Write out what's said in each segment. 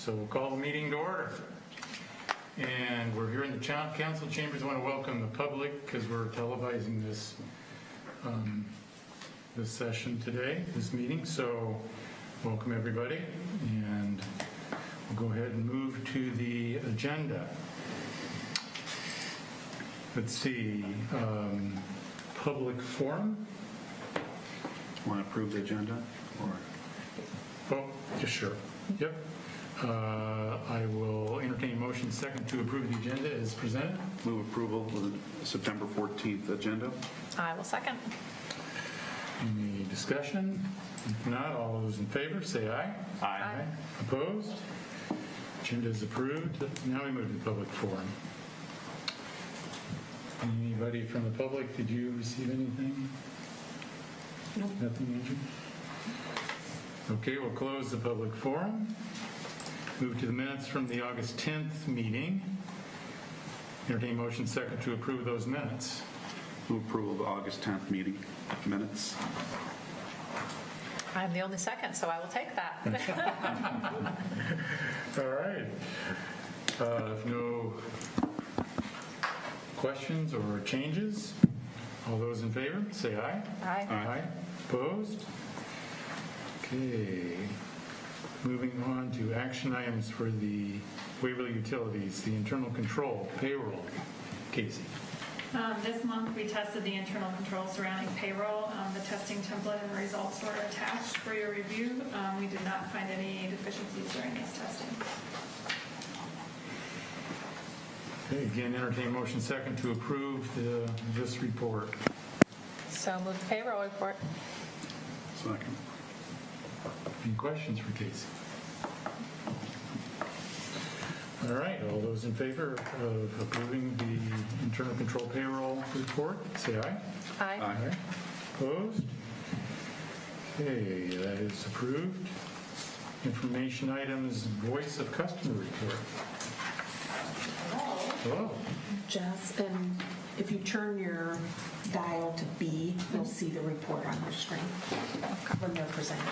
So we'll call the meeting to order. And we're here in the council chambers. I want to welcome the public because we're televising this this session today, this meeting. So welcome everybody, and we'll go ahead and move to the agenda. Let's see, public forum. Want to approve the agenda? Or Oh, just sure. Yep. I will entertain a motion second to approve the agenda as presented. move approval of the September 14th agenda? I will second. Any discussion? If not, all those in favor say aye. Aye. Opposed? Agenda is approved. Now we move to the public forum. Anybody from the public, did you receive anything? Nope. Nothing, Andrew? Okay, we'll close the public forum. Move to the minutes from the August 10th meeting. Entertain motion second to approve those minutes. Move approval of the August 10th meeting minutes. I'm the only second, so I will take that. All right. If no questions or changes, all those in favor, say aye. Aye. Aye. Opposed? Okay. Moving on to action items for the Waverly Utilities, the internal control, payroll. Casey. This month, we tested the internal controls surrounding payroll. The testing template and the results were attached for your review. We did not find any deficiencies during this testing. Okay, again, entertain motion second to approve this report. So move the payroll report. Second. Any questions for Casey? All right, all those in favor of approving the internal control payroll report, say aye. Aye. Aye. Opposed? Okay, that is approved. Information items, voice of customer report. Hello. Jess, and if you turn your dial to B, you'll see the report on your screen when they're presenting.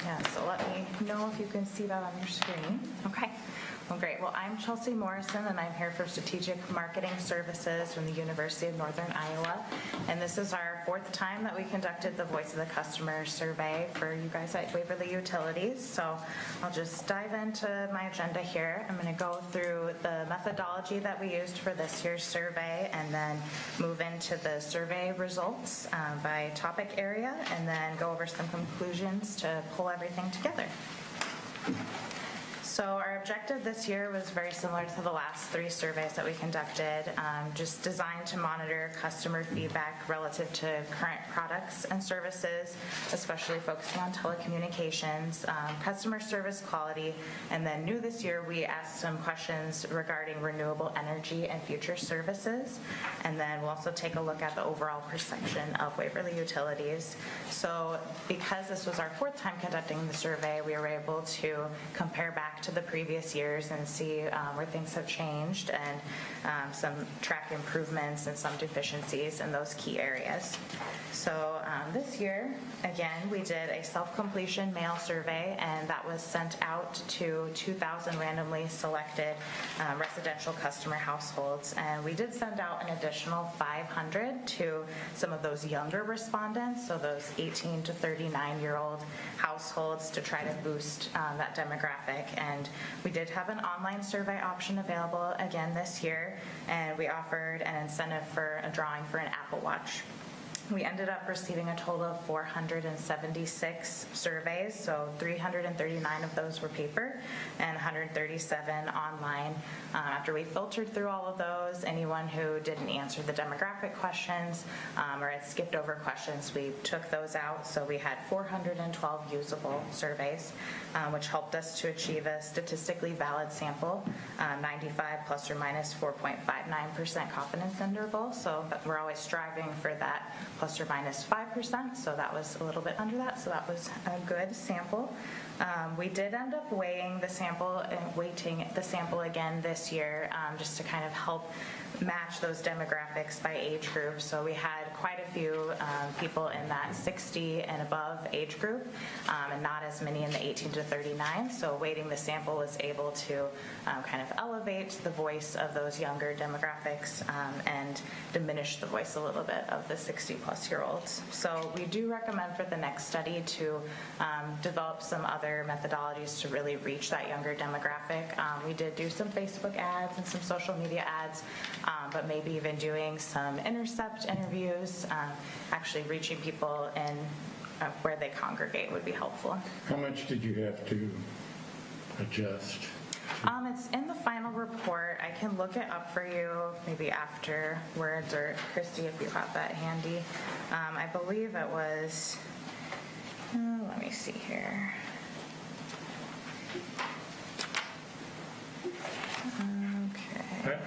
Yeah, so let me know if you can see that on your screen. Okay. Well, great. Well, I'm Chelsea Morrison, and I'm here for Strategic Marketing Services from the University of Northern Iowa. And this is our fourth time that we conducted the Voice of the Customer survey for you guys at Waverly Utilities. So I'll just dive into my agenda here. I'm going to go through the methodology that we used for this year's survey, and then move into the survey results by topic area, and then go over some conclusions to pull everything together. So our objective this year was very similar to the last three surveys that we conducted, just designed to monitor customer feedback relative to current products and services, especially focusing on telecommunications, customer service quality, and then new this year we asked some questions regarding renewable energy and future services, and then we'll also take a look at the overall perception of Waverly Utilities. So because this was our fourth time conducting the survey, we were able to compare back to the previous years and see where things have changed, and some track improvements and some deficiencies in those key areas. So this year, again, we did a self-completion mail survey, and that was sent out to 2,000 randomly selected residential customer households, and we did send out an additional 500 to some of those younger respondents, so those 18 to 39-year-old households, to try to boost that demographic. And we did have an online survey option available again this year, and we offered an incentive for a drawing for an Apple Watch. We ended up receiving a total of 476 surveys, so 339 of those were paper and 137 online. After we filtered through all of those, anyone who didn't answer the demographic questions or had skipped over questions, we took those out. So we had 412 usable surveys, which helped us to achieve a statistically valid sample, 95 plus or minus 4.59% confidence interval. So we're always striving for that plus or minus 5%, so that was a little bit under that, so that was a good sample. We did end up weighting the sample again this year, just to kind of help match those demographics by age group. So we had quite a few people in that 60 and above age group, and not as many in the 18 to 39. So weighting the sample was able to kind of elevate the voice of those younger demographics and diminish the voice a little bit of the 60-plus-year-olds. So we do recommend for the next study to develop some other methodologies to really reach that younger demographic. We did do some Facebook ads and some social media ads, but maybe even doing some intercept interviews, actually reaching people in where they congregate would be helpful. How much did you have to adjust? It's in the final report. I can look it up for you maybe afterwards, or Christy, if you have that handy. I believe it was, let me see here.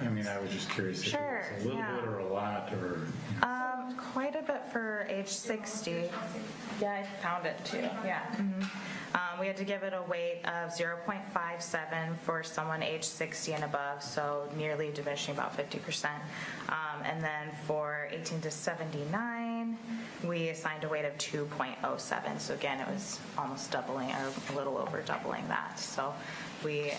I mean, I was just curious if Sure, it was a little yeah. bit or a lot, or... Quite a bit for age 60. Yeah, I found it too. Yeah. We had to give it a weight of 0.57 for someone age 60 and above, so nearly diminishing about 50%. And then for 18 to 79, we assigned a weight of 2.07. So again, it was almost doubling, or a little over doubling that. So we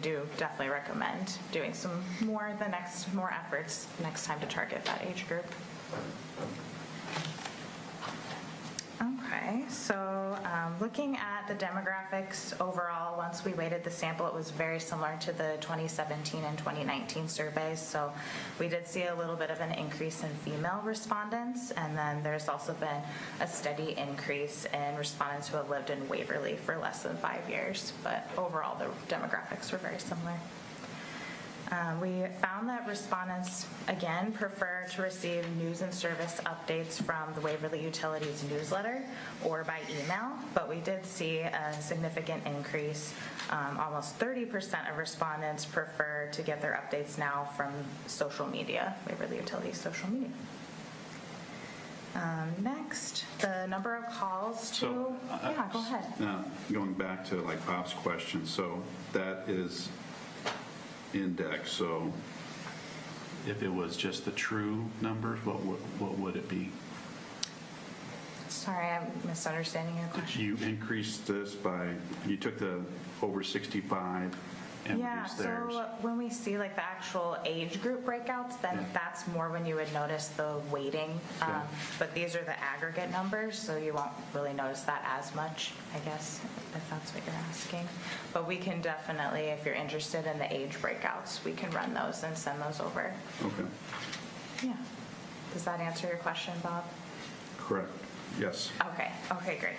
do definitely recommend doing some more efforts next time to target that age group. Okay, so looking at the demographics overall, once we weighted the sample, it was very similar to the 2017 and 2019 surveys. So we did see a little bit of an increase in female respondents, and then there's also been a steady increase in respondents who have lived in Waverly for less than 5 years. But overall, the demographics were very similar. We found that respondents, again, prefer to receive news and service updates from the Waverly Utilities newsletter or by email, but we did see a significant increase. Almost 30% of respondents prefer to get their updates now from social media, Waverly Utilities social media. Next, the number of calls to... yeah, go ahead. Now, going back to like Bob's question, so that is index, so if it was just the true numbers, what would it be? Sorry, I'm misunderstanding your question. You increased this by, you took the over 65 and reduced theirs. So when we see like the actual age group breakouts, then that's more when you would notice the weighting. Yeah. But these are the aggregate numbers, so you won't really notice that as much, I guess, if that's what you're asking. But we can definitely, if you're interested in the age breakouts, we can run those and send those over. Okay. Yeah. Does that answer your question, Bob? Correct. Yes. Okay, great.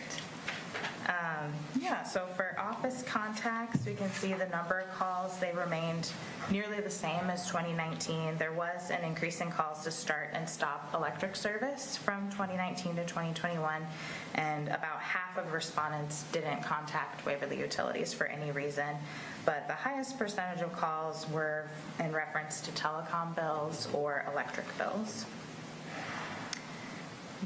So for office contacts, we can see the number of calls, they remained nearly the same as 2019. There was an increase in calls to start and stop electric service from 2019 to 2021, and about half of respondents didn't contact Waverly Utilities for any reason. But the highest percentage of calls were in reference to telecom bills or electric bills.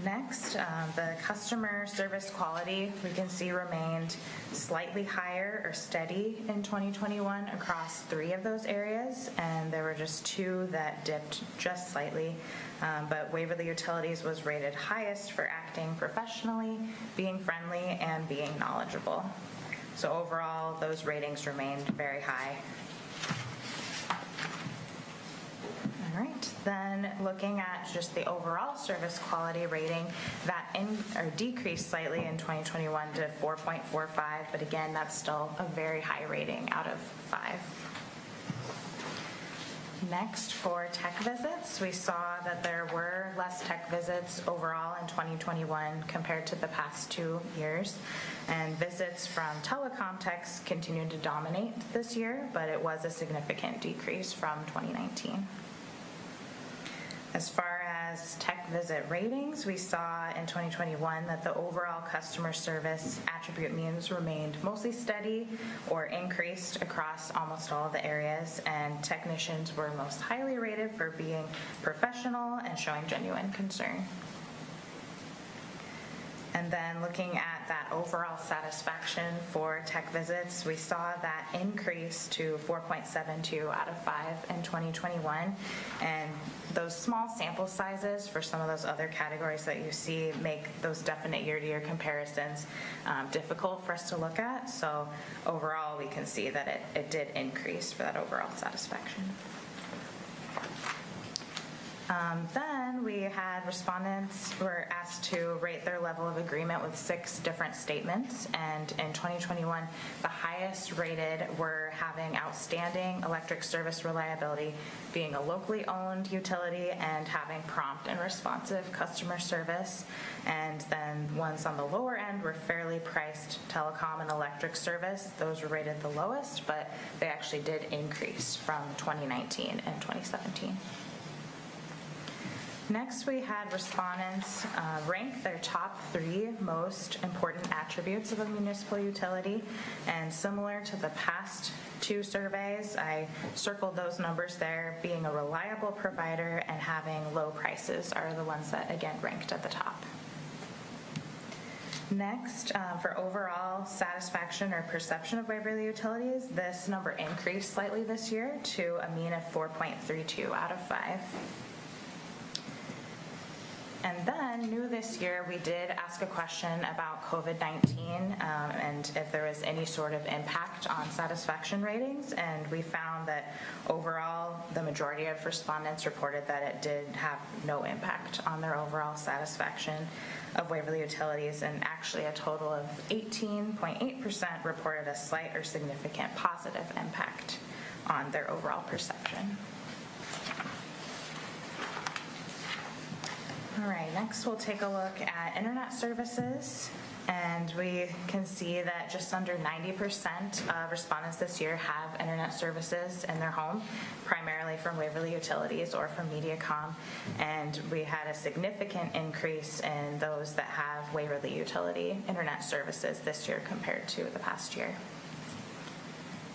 Next, the customer service quality, we can see remained slightly higher or steady in 2021 across 3 of those areas, and there were just 2 that dipped just slightly. But Waverly Utilities was rated highest for acting professionally, being friendly, and being knowledgeable. So overall, those ratings remained very high. All right, then looking at just the overall service quality rating, that decreased slightly in 2021 to 4.45, but again, that's still a very high rating out of 5. Next, for tech visits, we saw that there were less tech visits overall in 2021 compared to the past 2 years, and visits from telecom techs continued to dominate this year, but it was a significant decrease from 2019. As far as tech visit ratings, we saw in 2021 that the overall customer service attribute means remained mostly steady or increased across almost all of the areas, and technicians were most highly rated for being professional and showing genuine concern. And then looking at that overall satisfaction for tech visits, we saw that increase to 4.72 out of 5 in 2021. And those small sample sizes for some of those other categories that you see make those definite year-to-year comparisons difficult for us to look at. So overall, we can see that it did increase for that overall satisfaction. Then we had respondents were asked to rate their level of agreement with 6 different statements, and in 2021 the highest rated were having outstanding electric service reliability, being a locally owned utility, and having prompt and responsive customer service. And then ones on the lower end were fairly priced telecom and electric service. Those were rated the lowest, but they actually did increase from 2019 and 2017. Next, we had respondents rank their top 3 most important attributes of a municipal utility. And similar to the past 2 surveys, I circled those numbers there. Being a reliable provider and having low prices are the ones that, again, ranked at the top. Next, for overall satisfaction or perception of Waverly Utilities, this number increased slightly this year to a mean of 4.32 out of 5. And then, new this year, we did ask a question about COVID-19 and if there was any sort of impact on satisfaction ratings. And we found that overall, the majority of respondents reported that it did have no impact on their overall satisfaction of Waverly Utilities. And actually, a total of 18.8% reported a slight or significant positive impact on their overall perception. All right, next we'll take a look at internet services, and we can see that just under 90% of respondents this year have internet services in their home, primarily from Waverly Utilities or from MediaCom, and we had a significant increase in those that have Waverly Utility internet services this year compared to the past year.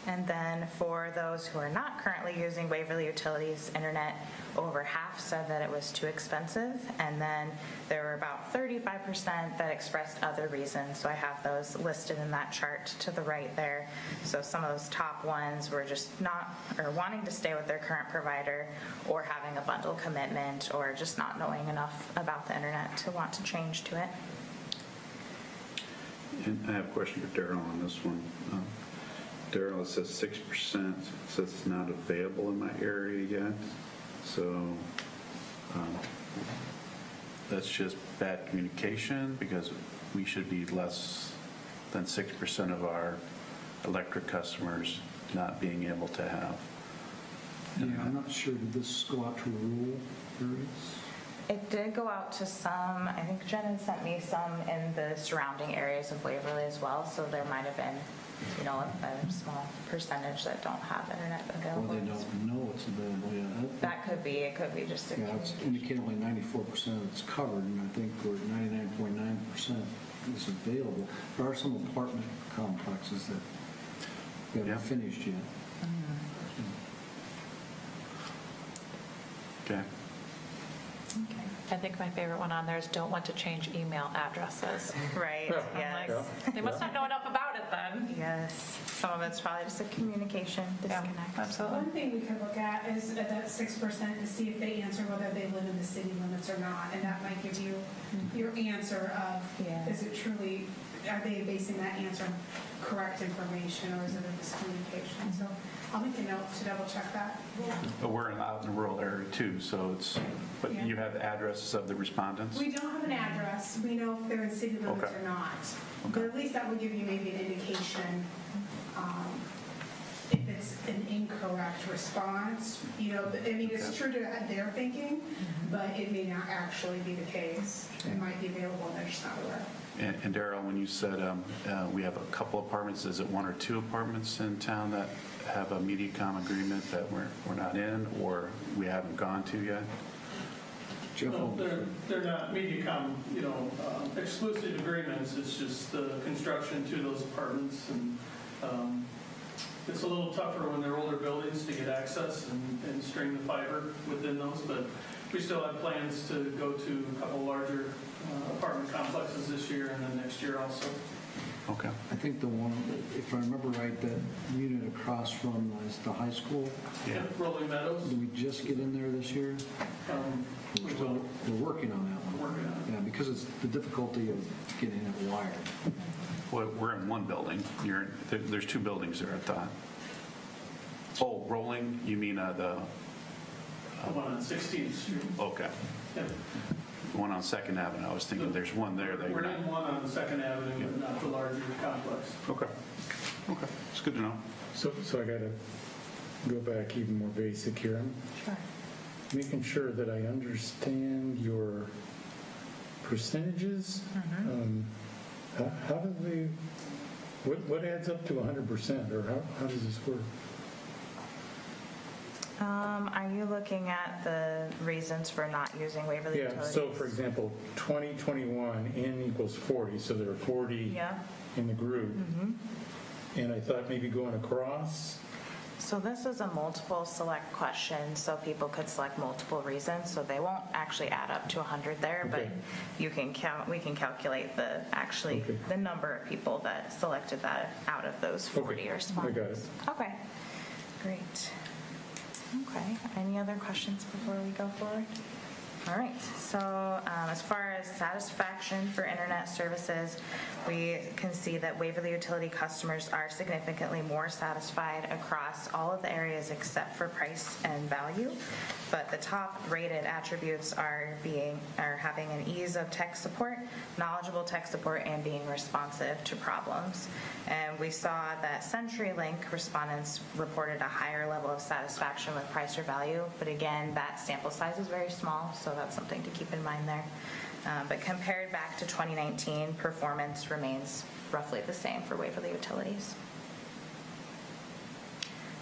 And then for those who are not currently using Waverly Utilities internet, over half said that it was too expensive. And then there were about 35% that expressed other reasons. So I have those listed in that chart to the right there. So some of those top ones were just not, or wanting to stay with their current provider, or having a bundle commitment, or just not knowing enough about the internet to want to change to it. And I have a question for Daryl on this one. Daryl, it says 6% says it's not available in my area yet. So that's just bad communication, because we should be less than 6% of our electric customers not being able to have. Yeah, I'm not sure, did this go out to rural areas? It did go out to some, I think Jen had sent me some in the surrounding areas of Waverly as well, so there might have been, you know, a small percentage that don't have internet available. Or they don't know it's available yet. That could be, it could be just a Yeah, it's indicating only 94% it's covered, and I think we're at 99.9% is available. There are some apartment complexes that we haven't finished yet. Okay. Okay. I think my favorite one on there is don't want to change email addresses. Right, I'm yes. like, they must not know enough about it then. Yes, some of it's probably just a communication disconnect. Absolutely. One thing we could look at is at that 6% to see if they answer whether they live in the city limits or not, and that might give you your answer of, is it truly, are they basing that answer on correct information, or is it a miscommunication? So I'll make a note to double check that. But we're out in the rural area too, so it's, but Yeah. you have the addresses of the respondents? We don't have an address. We know if they're in city limits Okay. or not. But at least that would give you maybe an indication if it's an incorrect response. You know, I mean, it's true to their thinking, but it may not actually be the case. It might be available and they're just not aware. And Daryl, when you said we have a couple apartments, is it 1 or 2 apartments in town that have a MediaCom agreement that we're not in, or we haven't gone to yet? Jeff, No, they're not MediaCom, exclusive agreements. It's just the construction to those apartments, and it's a little tougher when they're older buildings to get access and string the fiber within those. But we still have plans to go to a couple larger apartment complexes this this year and then next year also. Okay. I think the one, if I remember right, that unit across from the high school, Yeah. Rolling Meadows, did we just get in there this year? we will, We're working on that one. working on it. Yeah, because it's the difficulty of getting it wired. Well, we're in one building. There's two buildings there, I thought. Oh, rolling, you mean the, The one on 16th Street. okay. Yeah. The one on Second Avenue. I was thinking there's one there that you're We're not. in one on Second Avenue, but not the larger complex. Okay. Okay. It's good to know. So I got to go back even more basic here. I'm Sure. making sure that I understand your percentages. How do they, what adds up to 100%, or how does this work? Are you looking at the reasons for not using Waverly Yeah, Utilities? so for example, 2021, N equals 40, so there are 40 Yeah. in the group. And I thought maybe going across, So this is a multiple select question, so people could select multiple reasons, so they won't actually add up to 100 there, but Okay. you can we can calculate Okay. the number of people that selected that out of those 40 Okay, respondents. I got it. Okay, great. Okay, any other questions before we go forward? All right, so as far as satisfaction for internet services, we can see that Waverly Utility customers are significantly more satisfied across all of the areas except for price and value. But the top rated attributes are having an ease of tech support, knowledgeable tech support, and being responsive to problems. And we saw that CenturyLink respondents reported a higher level of satisfaction with price or value, but again, that sample size is very small, so that's something to keep in mind there. But compared back to 2019, performance remains roughly the same for Waverly Utilities.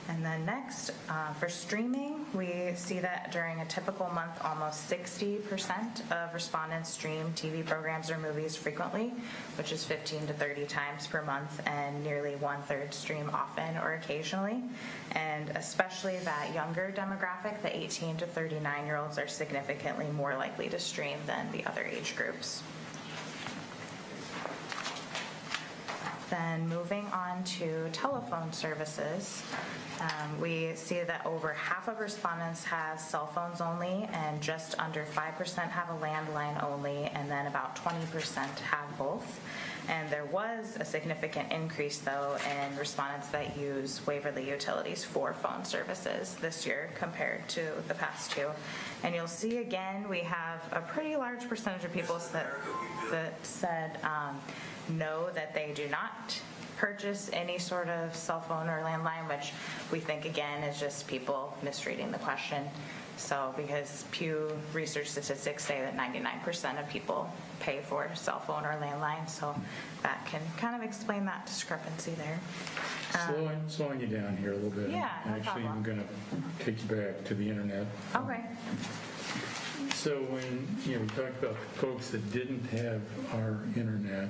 And then next, for streaming, we see that during a typical month, almost 60% of respondents stream TV programs or movies frequently, which is 15 to 30 times per month, and nearly 1/3 stream often or occasionally. And especially that younger demographic, the 18 to 39-year-olds, are significantly more likely to stream than the other age groups. Then moving on to telephone services, we see that over half of respondents have cell phones only, and just under 5% have a landline only, and then about 20% have both. And there was a significant increase, though, in respondents that use Waverly Utilities for phone services this year compared to the past two. And you'll see again, we have a pretty large percentage of people that said no, that they do not purchase any sort of cell phone or landline, which we think again is just people misreading the question. So because Pew research statistics say that 99% of people pay for cell phone or landline, so that can kind of explain that discrepancy there. Slowing you down here a little bit. Yeah, no Actually, problem. I'm going to take you back to the internet. Okay. So when we talked about folks that didn't have our internet,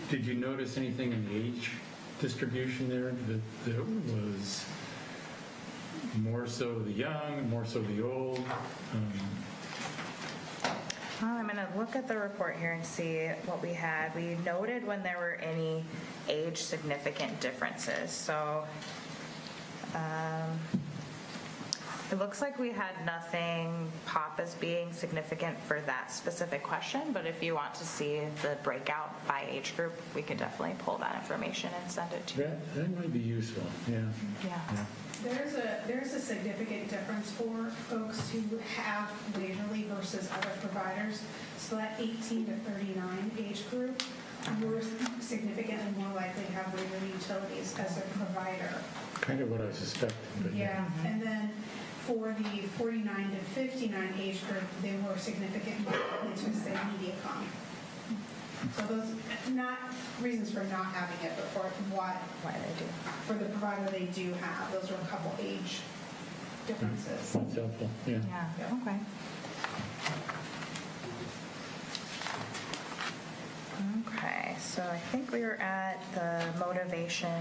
did you notice anything in the age distribution there that was more so the young, more so the old? Well, I'm going to look at the report here and see what we had. We noted when there were any age significant differences. So it looks like we had nothing pop as being significant for that specific question, but if you want to see the breakout by age group, we could definitely pull that information and send it to you. That might be useful, yeah. Yeah. There's a significant difference for folks who have Waverly versus other providers. So that 18 to 39 age group, we're significantly more likely to have Waverly Utilities as a provider. Kind of what I suspected, but Yeah, and then for the 49 to 59 age group, they were significantly likely to say MediaCom. So those, not reasons for not having it, but for why they do. For the provider they do have, those are a couple age differences. that's helpful, yeah. Yeah, okay. Okay, so So I think we were at the motivation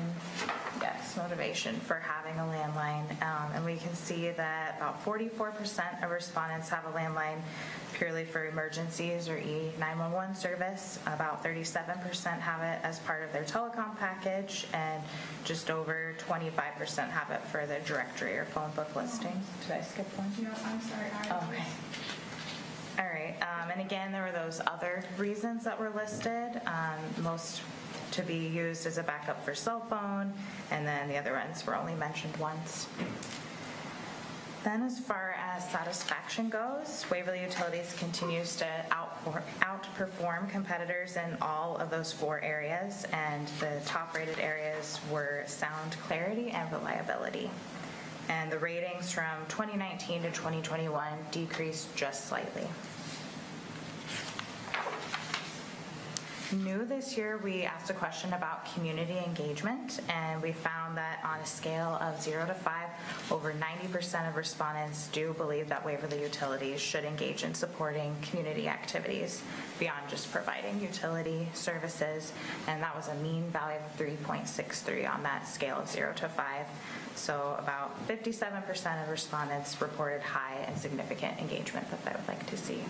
for having a landline. And we can see that about 44% of respondents have a landline purely for emergencies or E911 service. About 37% have it as part of their telecom package, and just over 25% have it for their directory or phone book listing. Did I skip one? No, I'm sorry. Okay. All right, and again, there were those other reasons that were listed, most to be used as a backup for cell phone, and then the other ones were only mentioned once. Then as far as satisfaction goes, Waverly Utilities continues to outperform competitors in all of those 4 areas, and the top rated areas were sound clarity and reliability. And the ratings from 2019 to 2021 decreased just slightly. New this year, we asked a question about community engagement, and we found that on a scale of 0 to 5, over 90% of respondents do believe that Waverly Utilities should engage in supporting community activities beyond just providing utility services, and that was a mean value of 3.63 on that scale of 0 to 5. So about 57% of respondents reported high and significant engagement that they would like to see.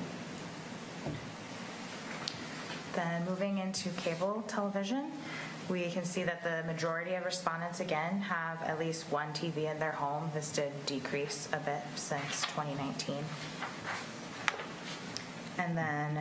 Then moving into cable television, we can see that the majority of respondents again have at least one TV in their home. This did decrease a bit since 2019. And then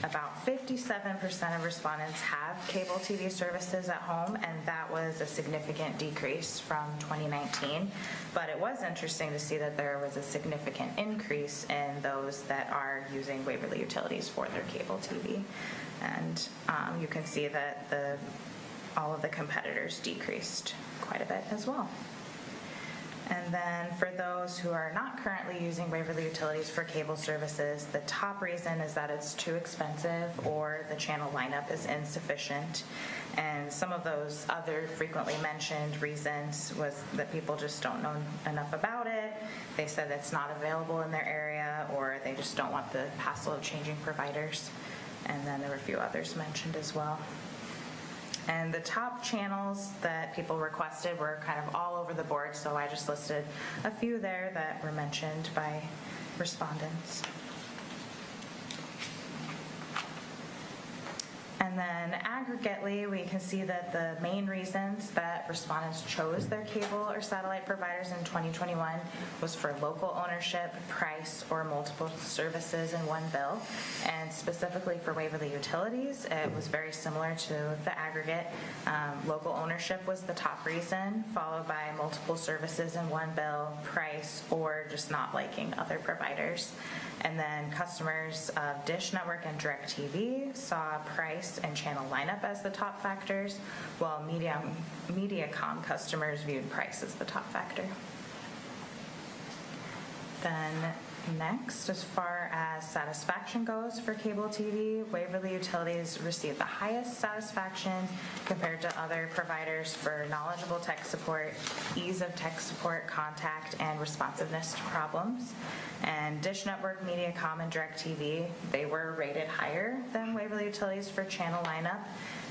about 57% of respondents have cable TV services at home, and that was a significant decrease from 2019. But it was interesting to see that there was a significant increase in those that are using Waverly Utilities for their cable TV. And you can see that all of the competitors decreased quite a bit as well. And then for those who are not currently using Waverly Utilities for cable services, the top reason is that it's too expensive or the channel lineup is insufficient. And some of those other frequently mentioned reasons was that people just don't know enough about it. They said it's not available in their area, or they just don't want the hassle of changing providers. And then there were a few others mentioned as well. And the top channels that people requested were kind of all over the board, so I just listed a few there that were mentioned by respondents. And then aggregately, we can see that the main reasons that respondents chose their cable or satellite providers in 2021 was for local ownership, price, or multiple services in one bill. And specifically for Waverly Utilities, it was very similar to the aggregate. Local ownership was the top reason, followed by multiple services in one bill, price, or just not liking other providers. And then customers of Dish Network and DirecTV saw price and channel lineup as the top factors, while Mediacom customers viewed price as the top factor. Then next, as far as satisfaction goes for cable TV, Waverly Utilities received the highest satisfaction compared to other providers for knowledgeable tech support, ease of tech support, contact, and responsiveness to problems. And Dish Network, Mediacom, and DirecTV, they were rated higher than Waverly Utilities for channel lineup,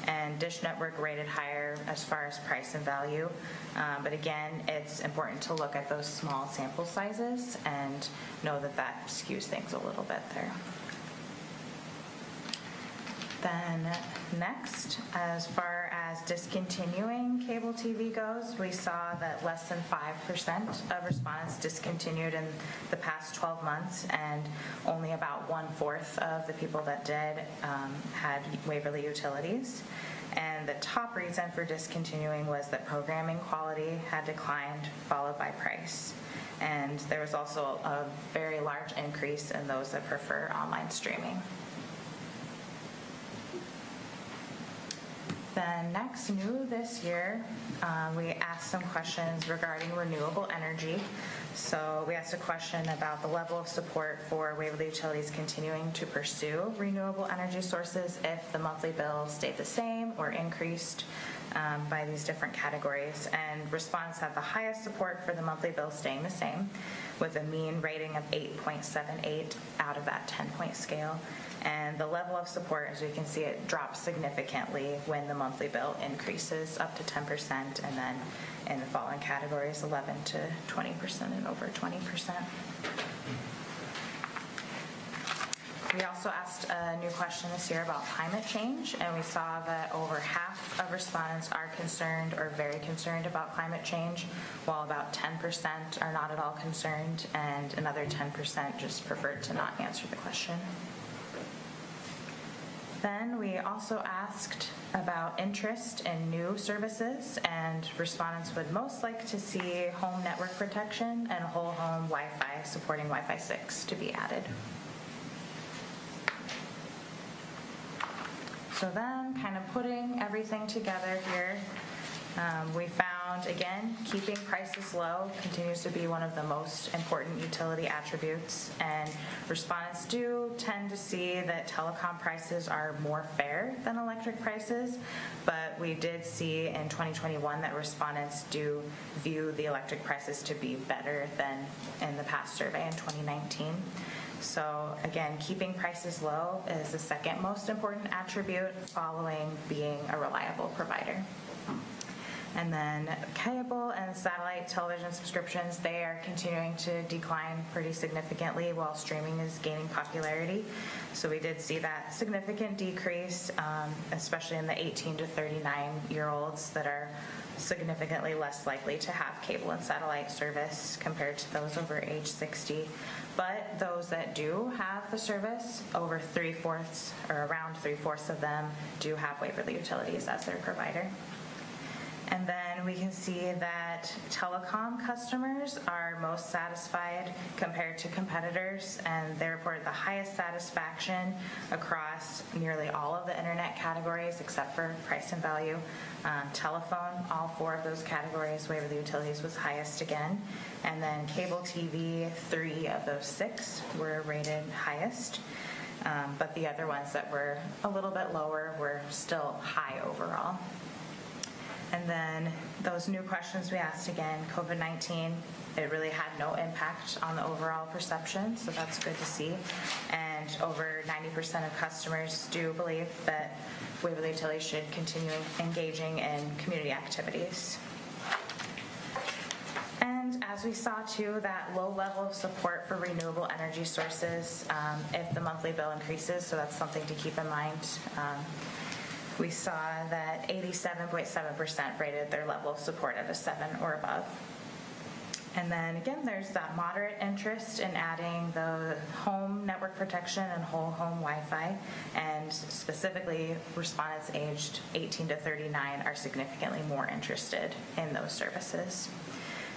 and Dish Network rated higher as far as price and value. But again, it's important to look at those small sample sizes and know that that skews things a little bit there. Then next, as far as discontinuing cable TV goes, we saw that less than 5% of respondents discontinued in the past 12 months, and only about 1/4 of the people that did had Waverly Utilities. And the top reason for discontinuing was that programming quality had declined, followed by price. And there was also a very large increase in those that prefer online streaming. Then next, new this year, we asked some questions regarding renewable energy. So we asked a question about the level of support for Waverly Utilities continuing to pursue renewable energy sources if the monthly bill stayed the same or increased. by these different categories. And respondents had the highest support for the monthly bill staying the same, with a mean rating of 8.78 out of that 10-point scale. And the level of support, as we can see, it drops significantly when the monthly bill increases up to 10%, and then in the following categories, 11 to 20% and over 20%. We also asked a new question this year about climate change, and we saw that over half of respondents are concerned or very concerned about climate change, while about 10% are not at all concerned, and another 10% just preferred to not answer the question. Then we also asked about interest in new services, and respondents would most like to see home network protection and whole home Wi-Fi supporting Wi-Fi 6 to be added. So then, kind of putting everything together here, we found, again, keeping prices low continues to be one of the most important utility attributes, and respondents do tend to see that telecom prices are more fair than electric prices, but we did see in 2021 that respondents do view the electric prices to be better than in the past survey in 2019. So again, keeping prices low is the second most important attribute, following being a reliable provider. And then cable and satellite television subscriptions, they are continuing to decline pretty significantly while streaming is gaining popularity. So we did see that significant decrease, especially in the 18 to 39-year-olds that are significantly less likely to have cable and satellite service compared to those over age 60. But those that do have the service, over 3/4 or around 3/4 of them do have Waverly Utilities as their provider. And then we can see that telecom customers are most satisfied compared to competitors, and they report the highest satisfaction across nearly all of the internet categories except for price and value. Telephone, all 4 of those categories, Waverly Utilities was highest again. And then cable TV, 3 of those 6 were rated highest. But the other ones that were a little bit lower were still high overall. And then those new questions we asked again, COVID-19, it really had no impact on the overall perception, so that's good to see. And over 90% of customers do believe that Waverly Utilities should continue engaging in community activities. And as we saw too, that low level of support for renewable energy sources if the monthly bill increases, so that's something to keep in mind. We saw that 87.7% rated their level of support at a 7 or above. And then again, there's that moderate interest in adding the home network protection and whole home Wi-Fi, and specifically respondents aged 18 to 39 are significantly more interested in those services.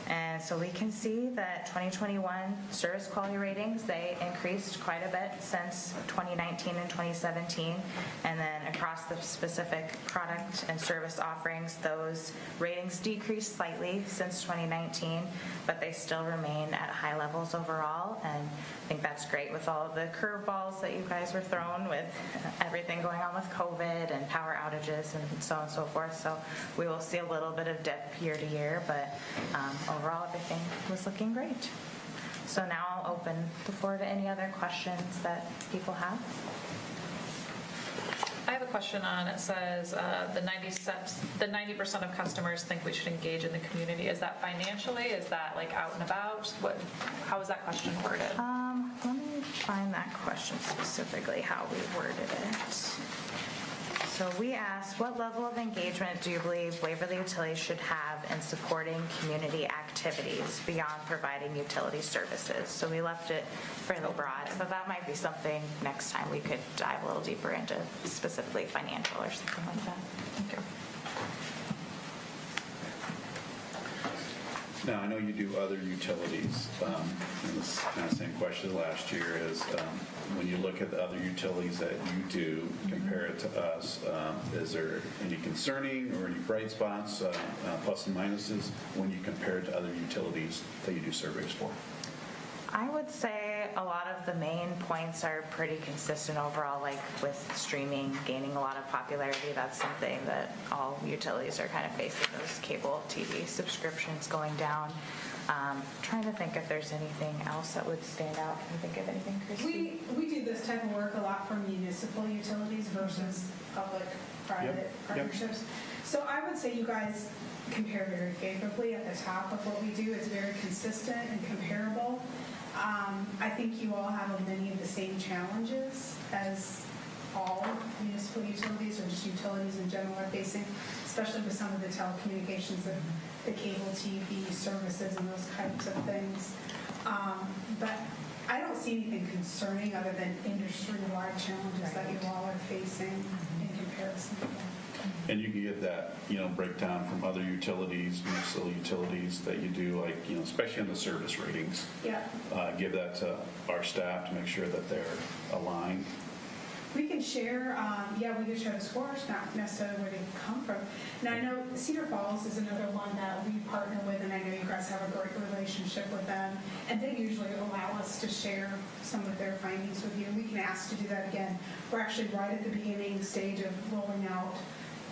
And so we can see that 2021 service quality ratings, they increased quite a bit since 2019 and 2017. And then across the specific product and service offerings, those ratings decreased slightly since 2019, but they still remain at high levels overall. And I think that's great with all of the curveballs that you guys were thrown with everything going on with COVID and power outages and so on and so forth. So we will see a little bit of dip year to year, but overall, everything was looking great. So now I'll open the floor to any other questions that people have. I have a question on, it says the 90% of customers think we should engage in the community. Is that financially? Is that like out and about? How is that question worded? Let me find that question specifically, how we worded it. So we asked, what level of engagement do you believe Waverly Utilities should have in supporting community activities beyond providing utility services? So we left it fairly broad. So that might be something next time we could dive a little deeper into, specifically financial or something like that. Thank you. Now, I know you do other utilities. And this kind of same question as last year is when you look at the other utilities that you do, compare it to us, is there any concerning or any bright spots, plus and minuses, when you compare it to other utilities that you do surveys for? I would say a lot of the main points are pretty consistent overall, like with streaming gaining a lot of popularity. That's something that all utilities are kind of facing, those cable TV subscriptions going down. Trying to think if there's anything else that would stand out. Can you think of anything, Christy? We do this type of work a lot for municipal utilities versus public-private partnerships. So I would say you guys compare very favorably at the top of what we do. It's very consistent and comparable. I think you all have many of the same challenges as all municipal utilities or just utilities in general are facing, especially with some of the telecommunications, the cable TV services and those types of things. But I don't see anything concerning other than industry-wide challenges that you all are facing in comparison to that. And you can get that, breakdown from other utilities, municipal utilities that you do, like, especially on the service ratings. Yeah. Give that to our staff to make sure that they're aligned. We can share, we can share the scores, not necessarily where they come from. Now, I know Cedar Falls is another one that we partner with, and I know you guys have a great relationship with them, and they usually allow us to share some of their findings with you. We can ask to do that again. We're actually right at the beginning stage of rolling out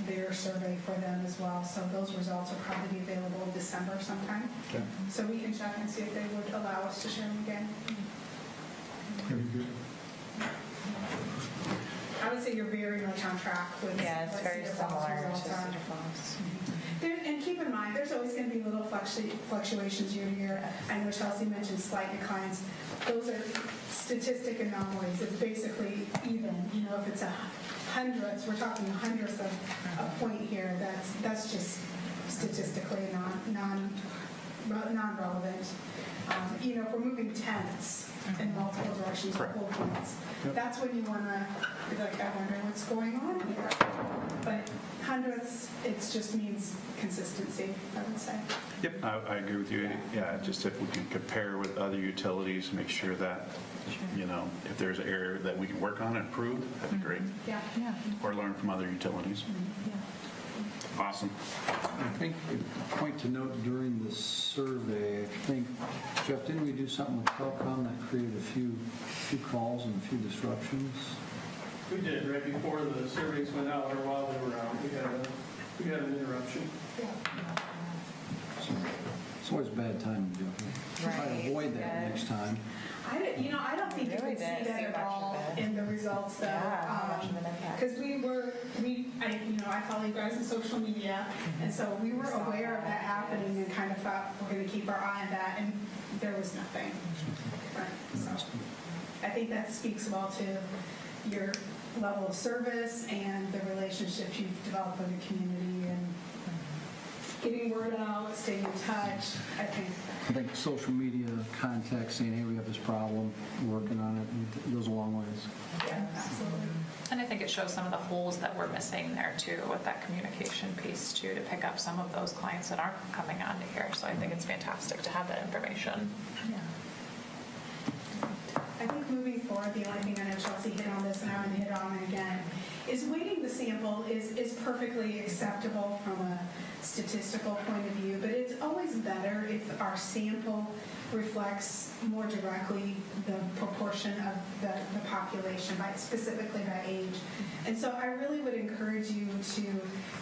their survey for them as well, so those results will probably be available in December sometime. Okay. So we can check and see if they would allow us to share them again. I would say you're very much on track with It's what very Cedar Falls similar to results are. Cedar Falls. And keep in mind, there's always going to be little fluctuations year to year. I know Chelsea mentioned slight declines. Those are statistic anomalies. It's basically even. If it's hundredths, we're talking hundredths of a point here. That's just statistically non-relevant. If we're moving tenths in multiple directions or whole points, that's when you want to be like, I wonder what's going on here. But hundredths, it just means consistency, I would say. Yep, I agree with you. Yeah, just if we can compare with other utilities, make sure that, if there's an area that we can work on and improve, that'd be great. Yeah. Or learn from other utilities. Awesome. I think a point to note during the survey, I think, Jeff, didn't we do something with Telcom that created a few calls and a few disruptions? We did, right before the surveys went out, or while they were out, we had an interruption. It's always bad timing, Jeff. Try to avoid that next time. I don't think you Really could see didn't that see at much all of it. in the results, though. Not much of an impact. Because I follow you guys on social media, and so we were aware of that happening and kind of thought we're going to keep our eye on that, and there was nothing. Right. So I think that speaks well to your level of service and the relationships you've developed with the community and getting word out, staying in touch, I think. Social media contact saying, hey, we have this problem, working on it, it goes a long ways. Yeah, absolutely. And I think it shows some of the holes that we're missing there too, with that communication piece too, to pick up some of those clients that aren't coming on to here. So I think it's fantastic to have that information. I think moving forward, the only thing I know Chelsea hit on this and I'm going to hit on it again, is weighting the sample is perfectly acceptable from a statistical point of view, but it's always better if our sample reflects more directly the proportion of the population, specifically by age. And so I really would encourage you to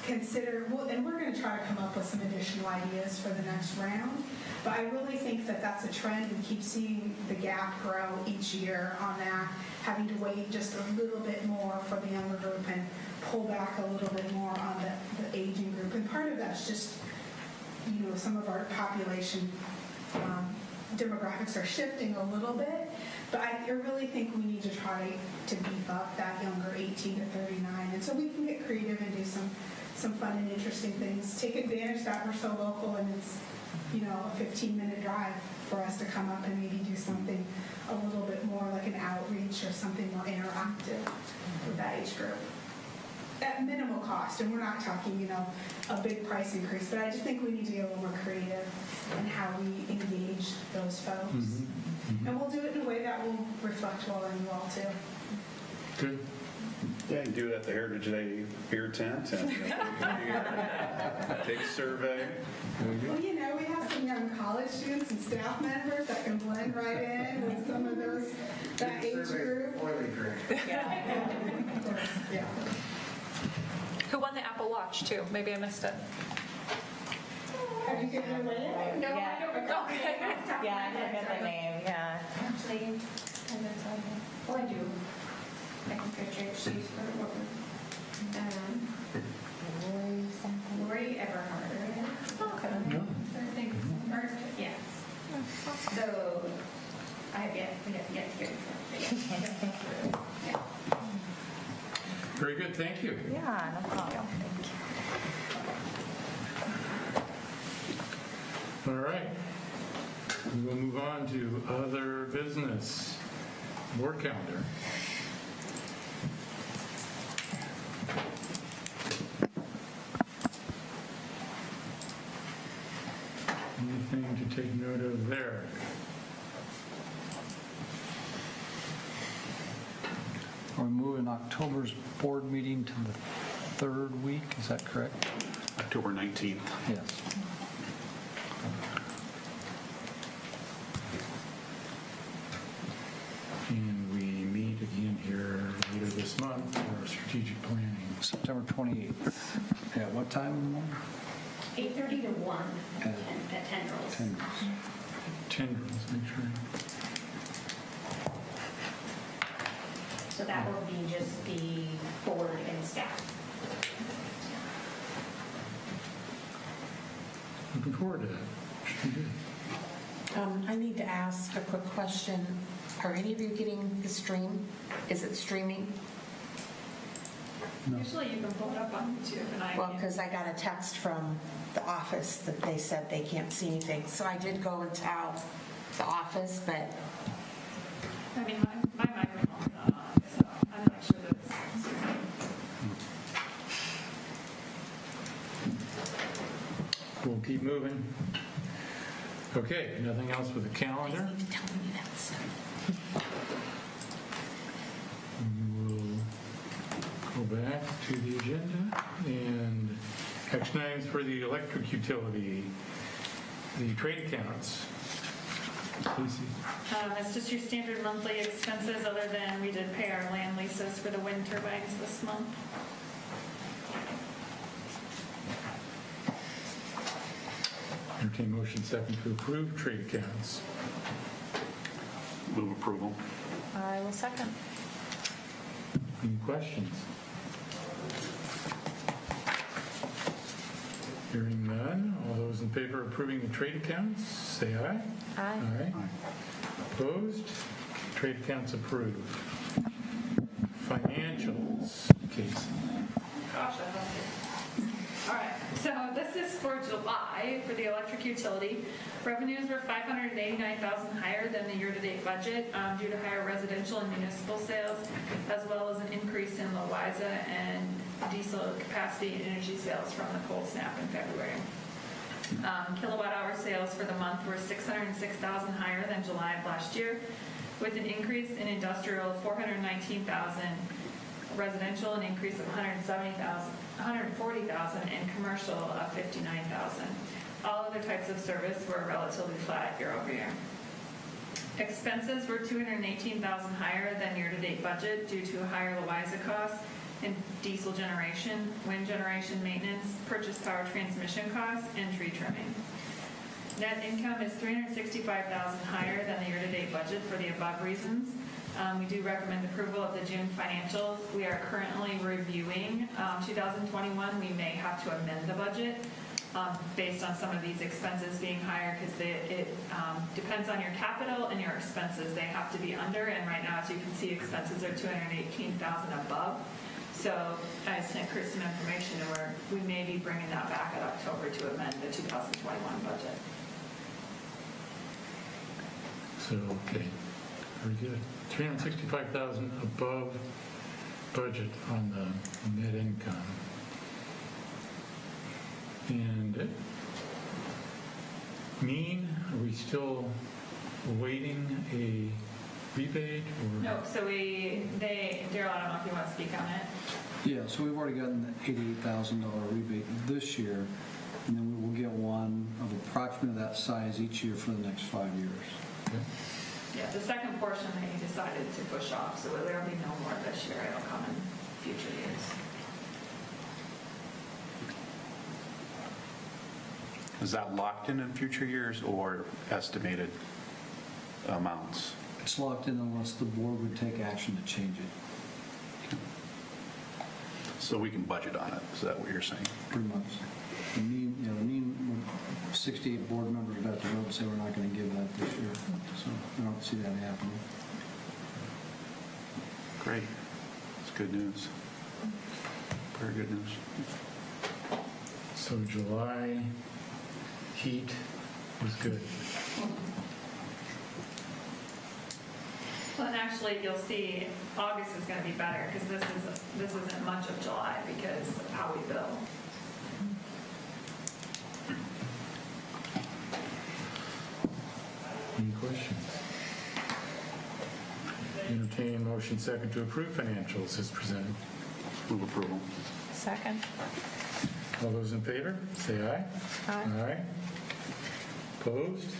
consider, and we're going to try to come up with some additional ideas for the next round, but I really think that that's a trend. We keep seeing the gap grow each year on that, having to wait just a little bit more for the younger group and pull back a little bit more on the aging group. And part of that's just, some of our population demographics are shifting a little bit, but I really think we need to try to beef up that younger 18 to 39. And so we can get creative and do some fun and interesting things. Take advantage that we're so local and it's, a 15-minute drive for us to come up and maybe do something a little bit more like an outreach or something more interactive with that age group. At minimal cost, and we're not talking, a big price increase, but I just think we need to get a little more creative in how we engage those folks. And we'll do it in a way that will reflect well on you all, too. Good. Yeah, you can do it at the Heritage Day beer tent and take a survey. Well, we have some working on college students and staff members that can blend right in with some of those, that age group. Yeah. Who won the Apple Watch too? Maybe I missed it. Have you given it away? No, I don't recall. Yeah, I forget the name, yeah. Actually, oh, I do. I can picture it. She's for Lori Everhart. I think Mark, yes. So, I have yet to get it. Yeah. Very good, thank you. Yeah, no problem. Thank you. All right. We will move on to other business. Board calendar. Anything to take note of there? Are we moving October's board meeting to the third week? Is that correct? October 19th. Yes. And we meet again here later this month for our strategic planning. September 28th. At what time in the morning? 8:30 to 1 At at Tendrils. 10. Tendrils, make sure. So that will be just the board and staff. Looking forward to that. Should be good. I need to ask a quick question. Are any of you getting the stream? Is it streaming? Usually you can pull it up on YouTube and I Well, can. because I got a text from the office that they said they can't see anything. So I did go and tell the office, but I mean, my microphone's not on, so I'm not sure that it's. We'll keep moving. Okay, nothing else with the calendar? telling me that stuff. We'll go back to the agenda and action items for the electric utility, the trade accounts. Lacey. It's just your standard monthly expenses, other than we did pay our land leases for the wind turbines this month. Entertain motion second to approve trade accounts. Move approval. I will second. Any questions? Hearing none, all those in favor of approving the trade accounts, say aye. Aye. Aye. Opposed? Trade accounts approved. Financials, Casey. Gosh, I love it. All right, so this is for July for the electric utility. Revenues were $589,000 higher than the year-to-date budget due to higher residential and municipal sales, as well as an increase in Louisa and diesel capacity and energy sales from the cold snap in February. Kilowatt hour sales for the month were $606,000 higher than July of last year, with an increase in industrial of $419,000, residential an increase of $140,000, and commercial of $59,000. All other types of service were relatively flat year over year. Expenses were $218,000 higher than year-to-date budget due to higher Louisa costs in diesel generation, wind generation maintenance, purchase power transmission costs, and tree trimming. Net income is $365,000 higher than the year-to-date budget for the above reasons. We do recommend approval of the June financials. We are currently reviewing 2021. We may have to amend the budget based on some of these expenses being higher, because it depends on your capital and your expenses. They have to be under, and right now, as you can see, expenses are $218,000 above. So I sent Chris some information, and we may be bringing that back in October to amend the 2021 budget. So, okay, very good. $365,000 above budget on the net income. And mean, are we still awaiting a rebate or? No, so Daryl, I don't know if you want to speak on it. Yeah, so we've already gotten the $88,000 rebate this year. and then we will get one of approximately that size each year for the next 5 years. Yeah, the second portion that you decided to push off, so there'll be no more this year, it'll come in future years. Is that locked in future years or estimated amounts? It's locked in unless the board would take action to change it, So we can budget on it, is that what you're saying? pretty much. The mean 68 board members would have to vote and say we're not going to give that this year, so I don't see that happening. Great. It's good news. Very good news. So July heat was good. Well, and actually, you'll see August is going to be better because this isn't much of July because of how we bill. Any questions? Entertain motion second to approve financials as presented. Move approval. Second. All those in favor, say aye. Aye. Opposed?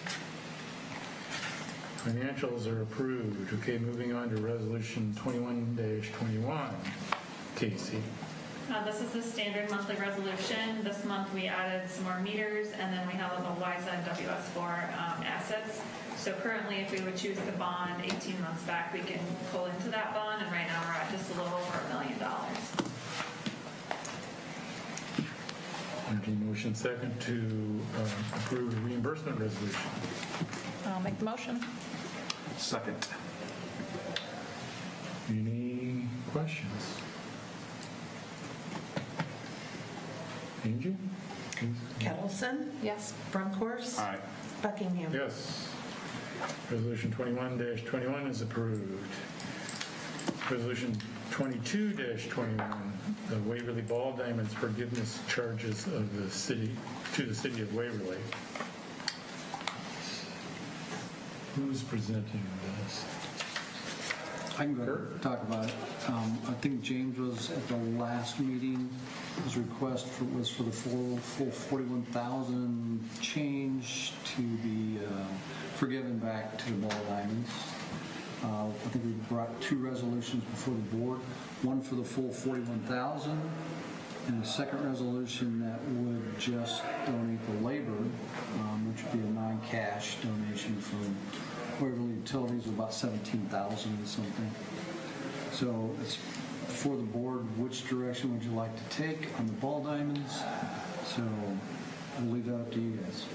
Financials are approved. Okay, moving on to resolution 21-21. Casey. This is the standard monthly resolution. This month we added some more meters and then we have a WISA and WS4 assets. So currently if we would choose the bond 18 months back, we can pull into that bond and right now we're at just a little over $1 million. Entertain motion second to approve the reimbursement resolution. I'll make the motion. Second. Any questions? Angie? Kettleson, Yes. Brunkhorst, Aye. Buckingham. Yes. Resolution 21-21 is approved. Resolution 22-21, the Waverly Ball Diamonds forgiveness charges of the city, to the city of Waverly. Who's presenting this? I can go talk about it. I think James was at the last meeting. His request was for the full 41,000 change to be forgiven back to the ball diamonds. I think we brought 2 resolutions before the board, one for the full 41,000 and a second resolution that would just donate the labor, which would be a non-cash donation from Waverly Utilities of about 17,000 and something. So it's for the board, which direction would you like to take on the ball diamonds? So I'll leave that up to you guys.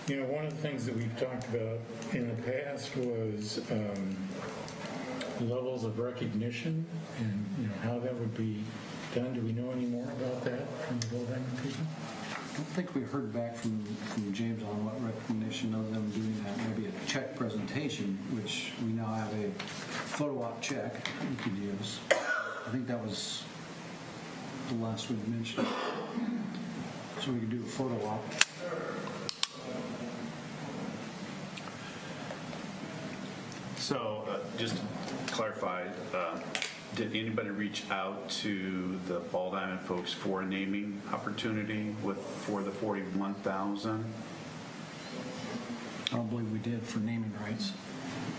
You know, one of the things that we've talked about in the past was levels of recognition and, you know, how that would be done. Do we know any more about that from the Ball Diamond people? I don't think we heard back from James on what recognition other than doing that, maybe a check presentation, which we now have a photo op check we could use. I think that was the last we mentioned. So we could do a photo op. So just to clarify, did anybody reach out to the Ball Diamond folks for a naming opportunity for the 41,000? I don't believe we did for naming rights.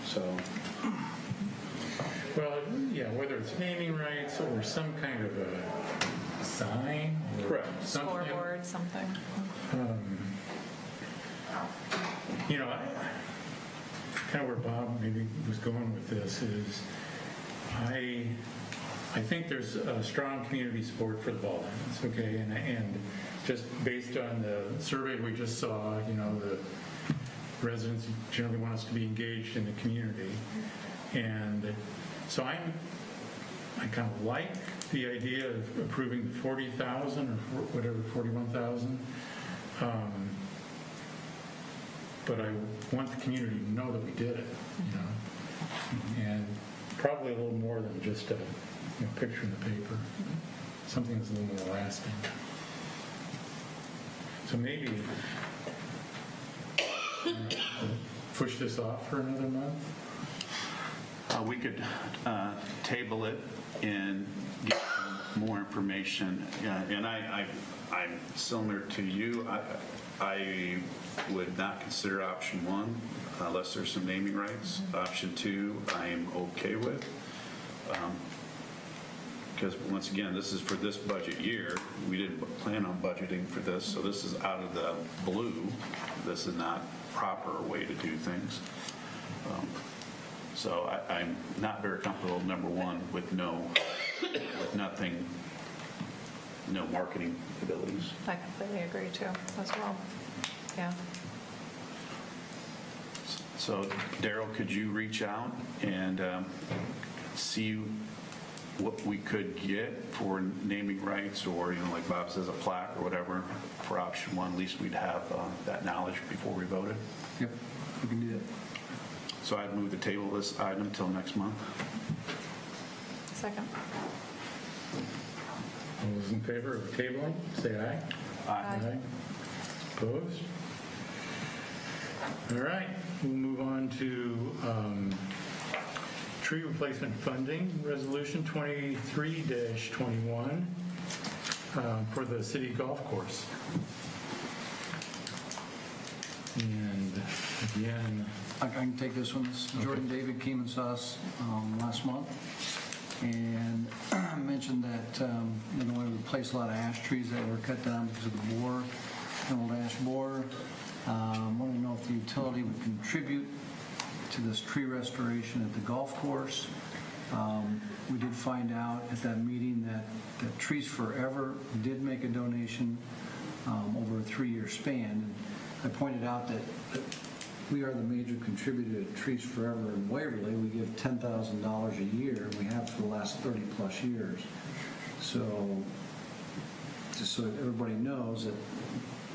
So, Well, yeah, whether it's naming rights or some kind of a sign. Or correct. something. Scoreboard, something. You know, kind of where Bob maybe was going with this is I think there's a strong community support for the ball diamonds, okay? And just based on the survey we just saw, you know, the residents generally want us to be engaged in the community. And so I kind of like the idea of approving the 40,000 or whatever, 41,000. But I want the community to know that we did it, you know, and probably a little more than just a picture in the paper, something that's a little more lasting. So maybe push this off for another month. we could table it and get some more information. Yeah, and I'm similar to you. I would not consider option one unless there's some naming rights. Option two, I am okay with. Because once again, this is for this budget year. We didn't plan on budgeting for this, so this is out of the blue. This is not proper way to do things. So I'm not very comfortable, number one, with nothing, no marketing abilities. I completely agree too, as well. Yeah. So Daryl, could you reach out and see what we could get for naming rights, or, like Bob says, a plaque or whatever for option one? At least we'd have that knowledge before we voted. Yep, we can do that. So I'd move to table this item until next month. Second. All those in favor of tabling, say aye. Aye. Opposed? All right, we'll move on to tree replacement funding, resolution 23-21 for the city golf course. And again, I can take this one. Jordan David came and saw us last month and mentioned that we replaced a lot of ash trees that were cut down because of the borer, an old ash borer. Want to know if the utility would contribute to this tree restoration at the golf course. We did find out at that meeting that Trees Forever did make a donation over a 3-year span. And I pointed out that we are the major contributor to Trees Forever in Waverly. We give $10,000 a year, and we have for the last 30 plus years. So just so everybody knows that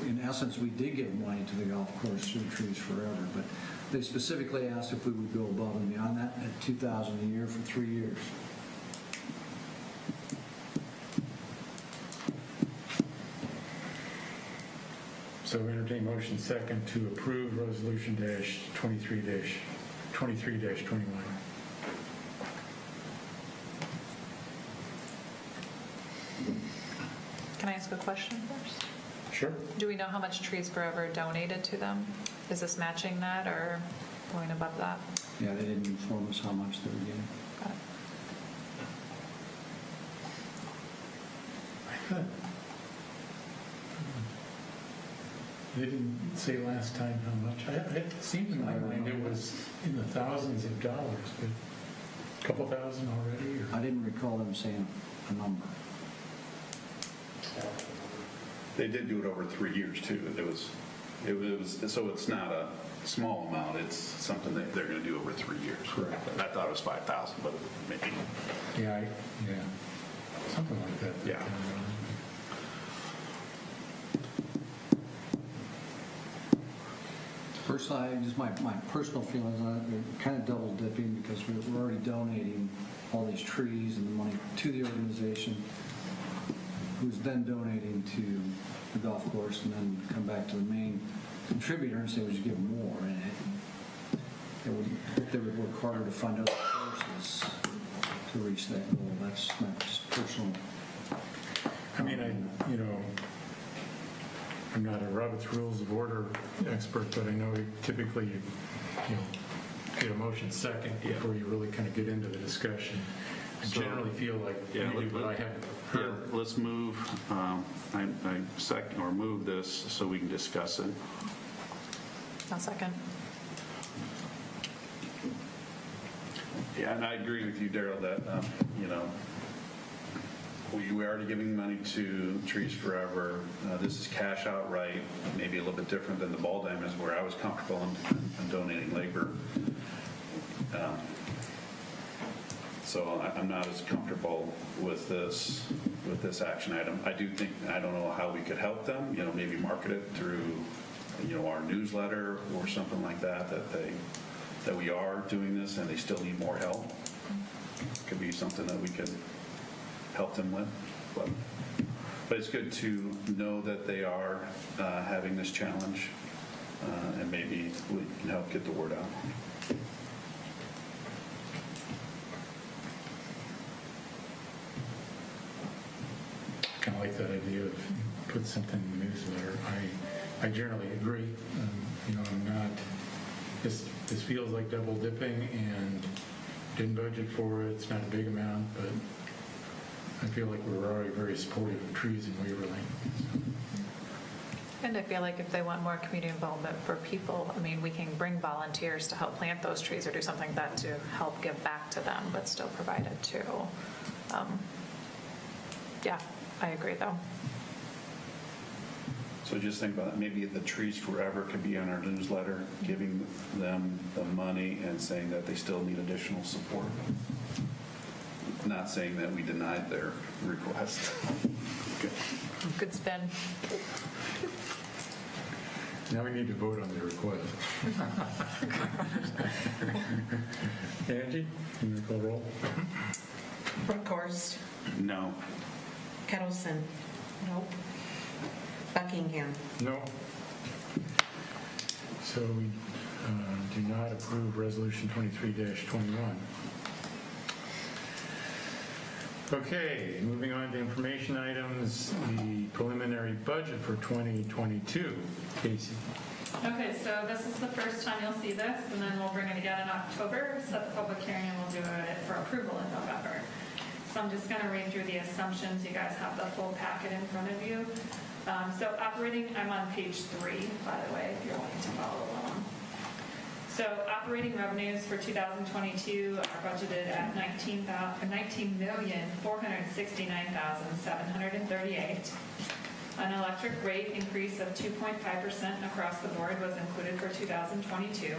in essence we did give money to the golf course through Trees Forever, but they specifically asked if we would go above and beyond that at $2,000 a year for 3 years. so entertain motion second to approve resolution -23-21. Can I ask a question first? Sure. Do we know how much Trees Forever donated to them? Is this matching that or going above that? Yeah, they didn't inform us how much they were getting. Got it. I thought they didn't say last time how much. It seemed in my mind it was in the thousands of dollars, but a couple thousand already? Or? I didn't recall them saying a number. They did do it over 3 years too. It was so it's not a small amount. It's something that they're going to do over 3 years. Correct. I thought it was 5,000, but maybe. Yeah, something like that. Yeah. Personally, just my personal feelings on it, they're kind of double dipping because we're already donating all these trees and the money to the organization, who's then donating to the golf course, and then come back to the main contributor and say, would you give more? And they would work harder to find other sources to reach that goal. That's my just personal. I mean, I'm not a Robert's Rules of Order expert, but I know typically you get a motion second before you really kind of get into the discussion. I generally feel like I have heard. Yeah, let's move. I second or move this so we can discuss it. I'll second. Yeah, and I agree with you, Daryl, that we're already giving money to Trees Forever. This is cash outright, maybe a little bit different than the ball diamonds where I was comfortable in donating labor. So I'm not as comfortable with this action item. I don't know how we could help them, maybe market it through, our newsletter or something like that we are doing this and they still need more help. Could be something that we could help them with. But it's good to know that they are having this challenge and maybe we can help get the word out. like that idea of put something in the newsletter. I generally agree. I'm not, this feels like double dipping and didn't budget for it. It's not a big amount, but I feel like we're already very supportive of trees in Waverly. And I feel like if they want more community involvement for people, I mean, we can bring volunteers to help plant those trees or do something like that to help give back to them, but still provide it too. Yeah, I agree though. So just think about it, maybe the Trees Forever could be on our newsletter, giving them the money and saying that they still need additional support. Not saying that we denied their request. Okay. Good spin. Now we need to vote on the request. Angie, can you call roll? Brookhorst, No. Kettleson. Nope. Buckingham. No. So we do not approve Resolution 23-21. Okay, moving on to information items, the preliminary budget for 2022. Casey. Okay, so this is the first time you'll see this, and then we'll bring it again in October, set the public hearing, and we'll do it for approval in November. So I'm just going to read through the assumptions. You guys have the full packet in front of you. So operating, I'm on page 3, by the way, if you're wanting to follow along. So operating revenues for 2022 are budgeted at $19,469,738. An electric rate increase of 2.5% across the board was included for 2022.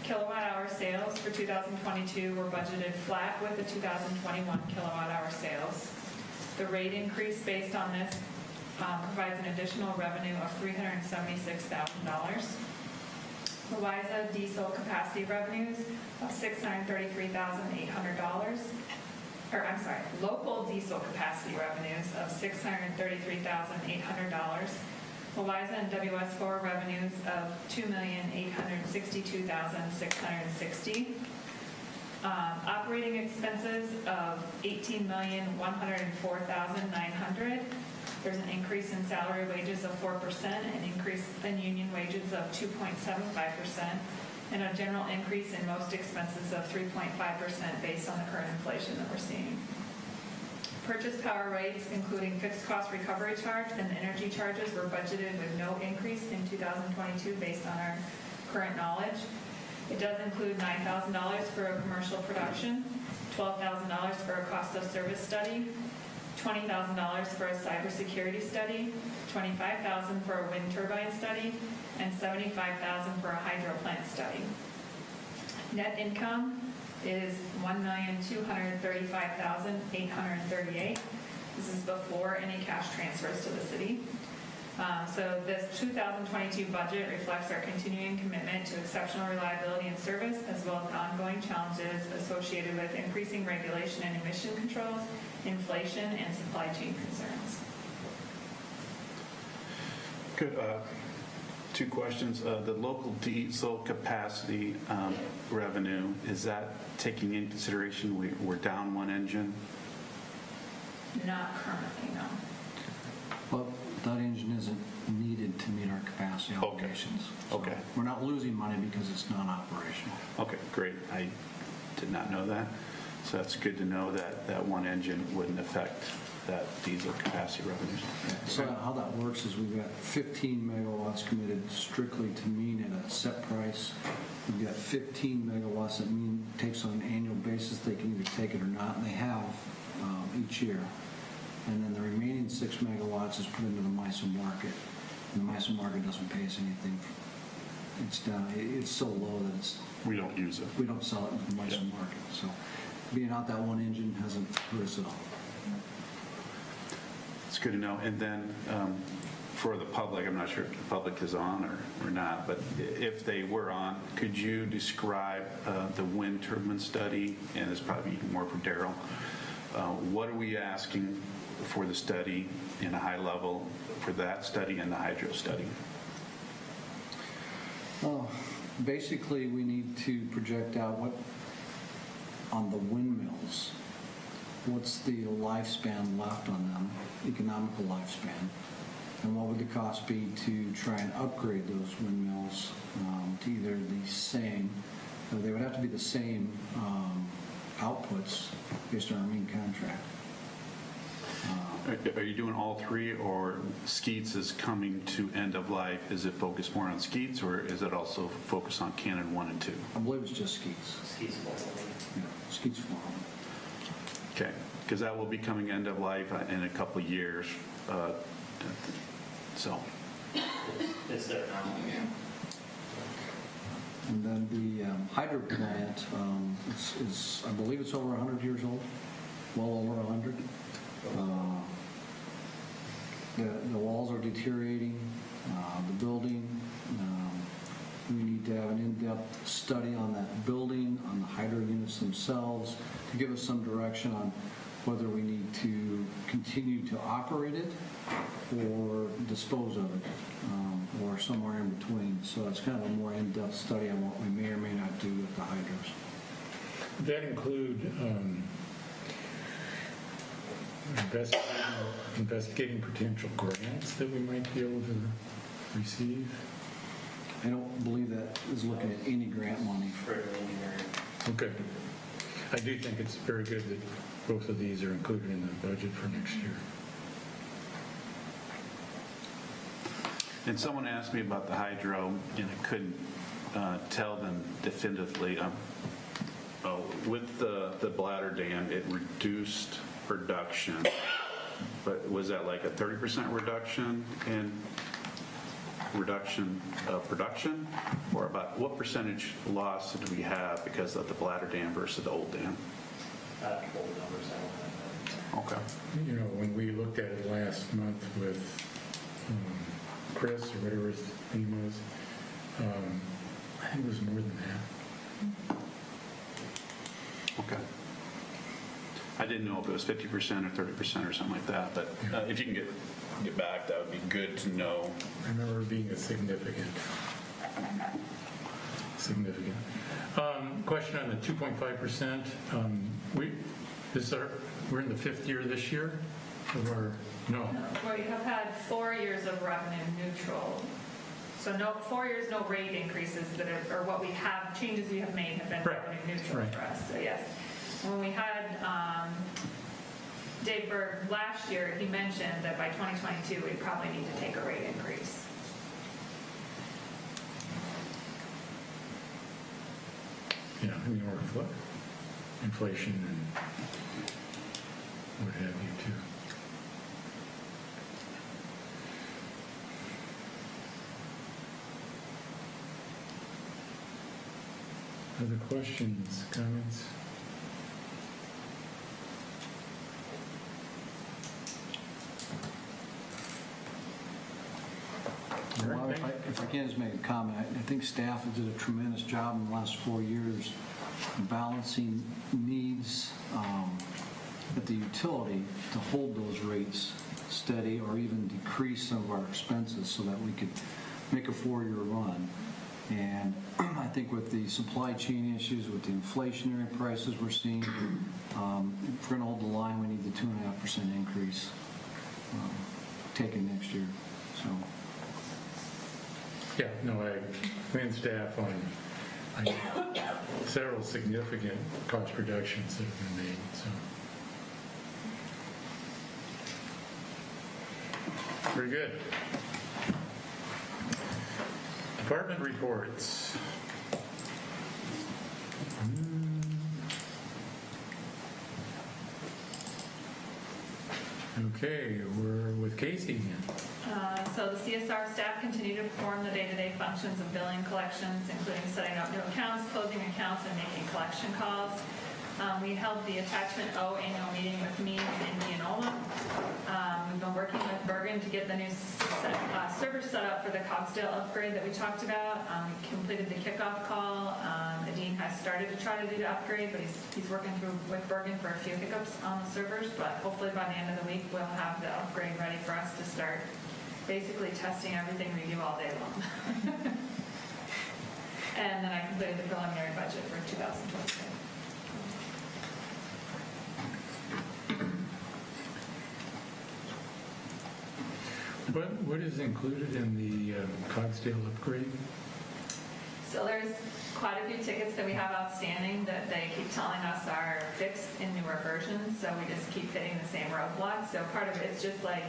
Kilowatt hour sales for 2022 were budgeted flat with the 2021 kilowatt hour sales. The rate increase based on this provides an additional revenue of $376,000. Louisa diesel capacity revenues of $633,800. Local diesel capacity revenues of $633,800. Louisa and WS4 revenues of $2,862,660. Operating expenses of $18,104,900. There's an increase in salary wages of 4%, an increase in union wages of 2.75%, and a general increase in most expenses of 3.5% based on the current inflation that we're seeing. Purchase power rates, including fixed cost recovery charge and energy charges, were budgeted with no increase in 2022 based on our current knowledge. It does include $9,000 for a commercial production, $12,000 for a cost of service study, $20,000 for a cybersecurity study, $25,000 for a wind turbine study, and $75,000 for a hydro plant study. Net income is $1,235,838. This is before any cash transfers to the city. So this 2022 budget reflects our continuing commitment to exceptional reliability and service, as well as ongoing challenges associated with increasing regulation and emission controls, inflation, and supply chain concerns. Good. Two questions. The local diesel capacity revenue, is that taking into consideration we're down one engine? Not currently, no. But that engine isn't needed to meet our capacity obligations. So Okay. we're not losing money because it's non-operational. Okay, great. I did not know that. So that's good to know that that one engine wouldn't affect that diesel capacity revenues. So how that works is we've got 15 megawatts committed strictly to mean at a set price. We've got 15 megawatts that mean takes on an annual basis. They can either take it or not, and they have each year. And then the remaining 6 megawatts is put into the MISO market. And the MISO market doesn't pay us anything. It's down. It's so low that We don't use it. we don't sell it in the MISO market. So being out that one engine hasn't hurt us at all. It's good to know. And then for the public, I'm not sure if the public is on or not, but if they were on, could you describe the wind turbine study? And it's probably more for Daryl. What are we asking for the study in a high level for that study and the hydro study? Basically, we need to project out what, on the windmills, what's the lifespan left on them, economical lifespan, and what would the cost be to try and upgrade those windmills to either the same, they would have to be the same outputs based on our main contract. Are you doing all three, or Skeets is coming to end of life? Is it focused more on Skeets, or is it also focused on Cannon 1 and 2? I believe it's just Skeets. Skeets forward. Yeah, Skeets Farm. Okay, because that will be coming end of life in a couple of years. So, It's there now. And then the hydro plant is, I believe it's over 100 years old, well over 100. The walls are deteriorating, the building. We need to have an in-depth study on that building, on the hydro units themselves, to give us some direction on whether we need to continue to operate it or dispose of it, or somewhere in between. So it's kind of a more in-depth study on what we may or may not do with the hydros. Would that include investigating potential grants that we might be able to receive? I don't believe that is looking at any grant money. For engineering. Okay. I do think it's very good that both of these are included in the budget for next year. and someone asked me about the hydro, and I couldn't tell them definitively. With the bladder dam, it reduced production, but was that like a 30% reduction in production, or about what percentage loss did we have because of the bladder dam versus the old dam? Old numbers, I don't have that. Okay. You know, when we looked at it last month with Chris, or whatever his name was, I think it was more than that. Okay. I didn't know if it was 50% or 30% or something like that, but if you can get back, that would be good to know. I remember it being a significant. Question on the 2.5%. We're in the fifth year this year of our, no. Well, you have had 4 years of revenue neutral. So 4 years, no rate increases that are, or what we have, changes we have made have been Right. revenue neutral Right. for us, so yes. When we had Dave Berg last year, he mentioned that by 2022, we'd probably need to take a rate increase. Yeah, I mean, or inflation and what have you too. Other questions, comments? Well, if I can just make a comment, I think staff did a tremendous job in the last 4 years balancing needs at the utility to hold those rates steady or even decrease some of our expenses so that we could make a 4-year run. And I think with the supply chain issues, with the inflationary prices we're seeing, if we're going to hold the line, we need the 2.5% increase taken next year. So. Yeah, no, I commend staff on several significant cost reductions that have been made, so. Very good. Department reports. Okay, we're with Casey again. So the CSR staff continue to perform the day-to-day functions of billing collections, including setting up new accounts, closing accounts, and making collection calls. We held the Attachment O annual meeting with me in Indianola. We've been working with Bergen to get the new server set up for the Cogsdale upgrade that we talked about. We completed the kickoff call. Dean has started to try to do the upgrade, but he's working through with Bergen for a few hiccups on the servers, but hopefully by the end of the week we'll have the upgrade ready for us to start basically testing everything we do all day long. And then I completed the preliminary budget for 2022. What is included in the Clydesdale upgrade? So there's quite a few tickets that we have outstanding that they keep telling us are fixed in newer versions, so we just keep hitting the same roadblocks. So part of it's just like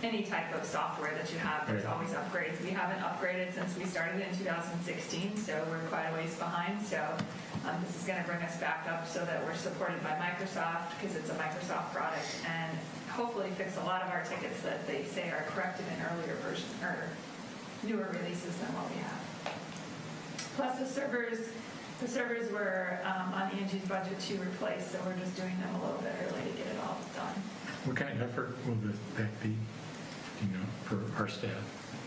any type of software that you have, there's Right. always upgrades. We haven't upgraded since we started in 2016, so we're quite a ways behind. So this is going to bring us back up so that we're supported by Microsoft because it's a Microsoft product, and hopefully fix a lot of our tickets that they say are corrected in earlier versions or newer releases than what we have. Plus the servers were on Angie's budget to replace, so we're just doing them a little bit early to get it all done. What kind of effort will that be, for our staff?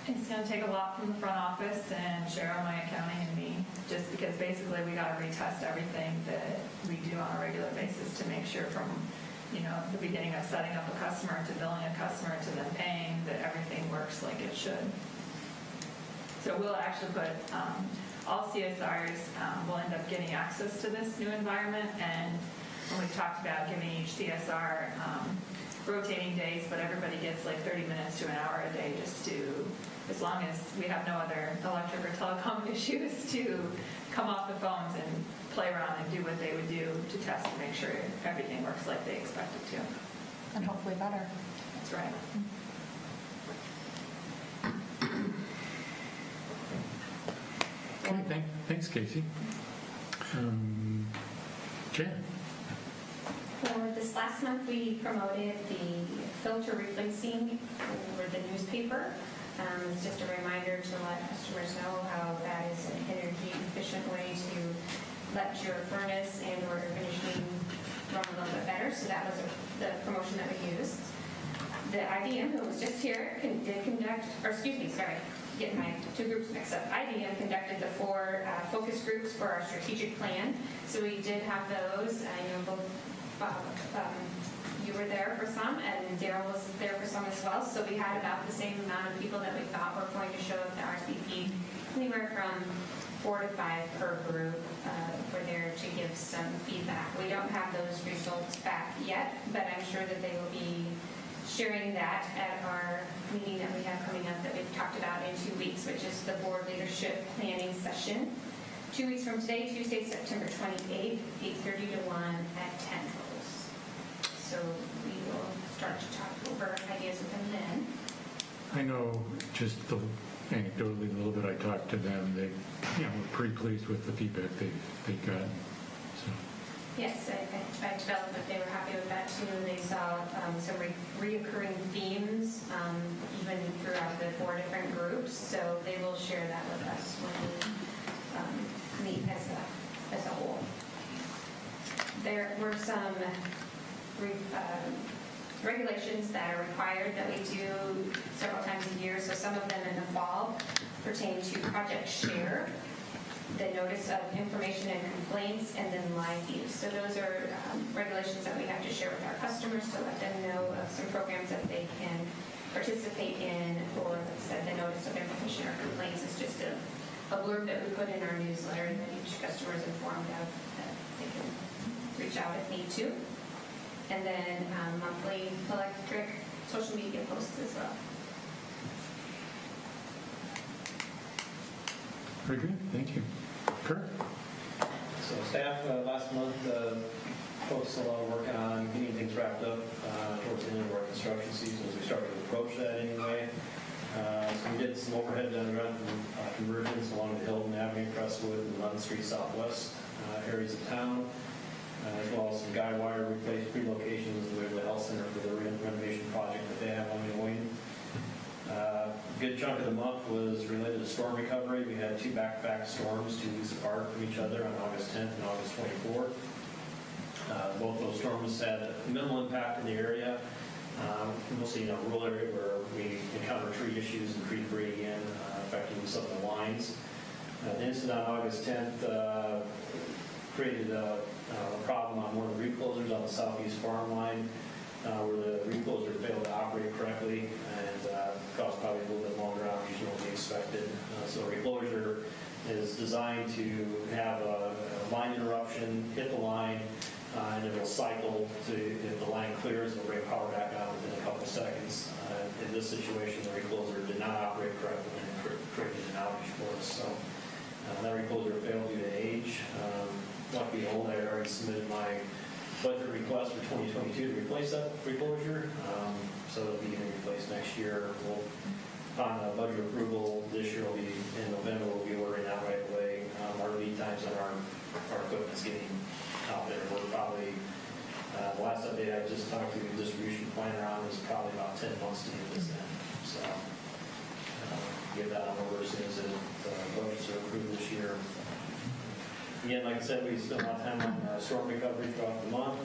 It's going to take a lot from the front office and Cheryl, my accounting, and me, just because basically we got to retest everything that we do on a regular basis to make sure from, the beginning of setting up a customer to billing a customer to then paying that everything works like it should. So we'll actually put all CSRs will end up getting access to this new environment, and when we talked about giving each CSR rotating days, but everybody gets like 30 minutes to an hour a day just to, as long as we have no other electric or telecom issues, to come off the phones and play around and do what they would do to test to make sure everything works like they expect it to. And hopefully better. That's right. Okay, thanks, Casey. Jan? For this last month, we promoted the filter replacing for the newspaper. It's just a reminder to let customers know how that is an energy efficient way to let your furnace and or air conditioning run a little bit better. So that was the promotion that we used. The IDM, who was just here, getting my two groups mixed up. IDM conducted the 4 focus groups for our strategic plan. So we did have those. I know both you were there for some, and Daryl was there for some as well. So we had about the same amount of people that we thought were going to show up to RSVP, anywhere from 4 to 5 per group for there to give some feedback. We don't have those results back yet, but I'm sure that they will be sharing that at our meeting that we have coming up that we've talked about in 2 weeks, which is the board leadership planning session. 2 weeks from today, Tuesday, September 28th, 8:30 to 1 at 10 Hills. So we will start to talk over ideas with them then. I know just anecdotally a little bit, I talked to them, they were pretty pleased with the feedback they got. So. Yes, I developed that they were happy with that too. They saw some reoccurring themes even throughout the 4 different groups. So they will share that with us when we meet as a whole. There were some regulations that are required that we do several times a year. So some of them in the fall pertain to Project Share, the notice of information and complaints, and then live views. So those are regulations that we have to share with our customers to let them know of some programs that they can participate in, or like I said, the notice of information or complaints is just a blurb that we put in our newsletter that each customer is informed of, that they can reach out if need to. And then monthly electric social media posts as well. Very good, thank you. Kurt? So staff last month focused a lot of work on getting things wrapped up towards the end of our construction season as we started to approach that anyway. So we did some overhead underground conversions along the Hilton Avenue, Crestwood, and London Street Southwest areas of town, as well as some guy wire relocations of the Waverly Health Center for the renovation project that they have ongoing. A good chunk of the month was related to storm recovery. We had 2 back-to-back storms 2 weeks apart from each other on August 10th and August 24th. Both those storms had minimal impact in the area, mostly in a rural area where we encountered tree issues and tree debris again, affecting some of the lines. The incident on August 10th created a problem on one of the reclosers on the southeast farm line, where the recloser failed to operate correctly and caused probably a little bit longer outage than what we expected. So a recloser is designed to have a line interruption, hit the line, and it will cycle to, if the line clears, it'll bring power back on within a couple of seconds. in this situation, the recloser did not operate correctly and created an outage for us. So that recloser failed due to age. Luckily, I had already submitted my budget request for 2022 to replace that recloser. So it'll be getting replaced next year. Upon budget approval this year, will be in November. We'll be ordering that right away. Our lead times on our equipment's getting out there. We're probably the last update I just talked to the distribution planner on is probably about 10 months to get this in. So get that on order as soon as the budgets are approved this year. Again, like I said, we spent a lot of time on storm recovery throughout the month.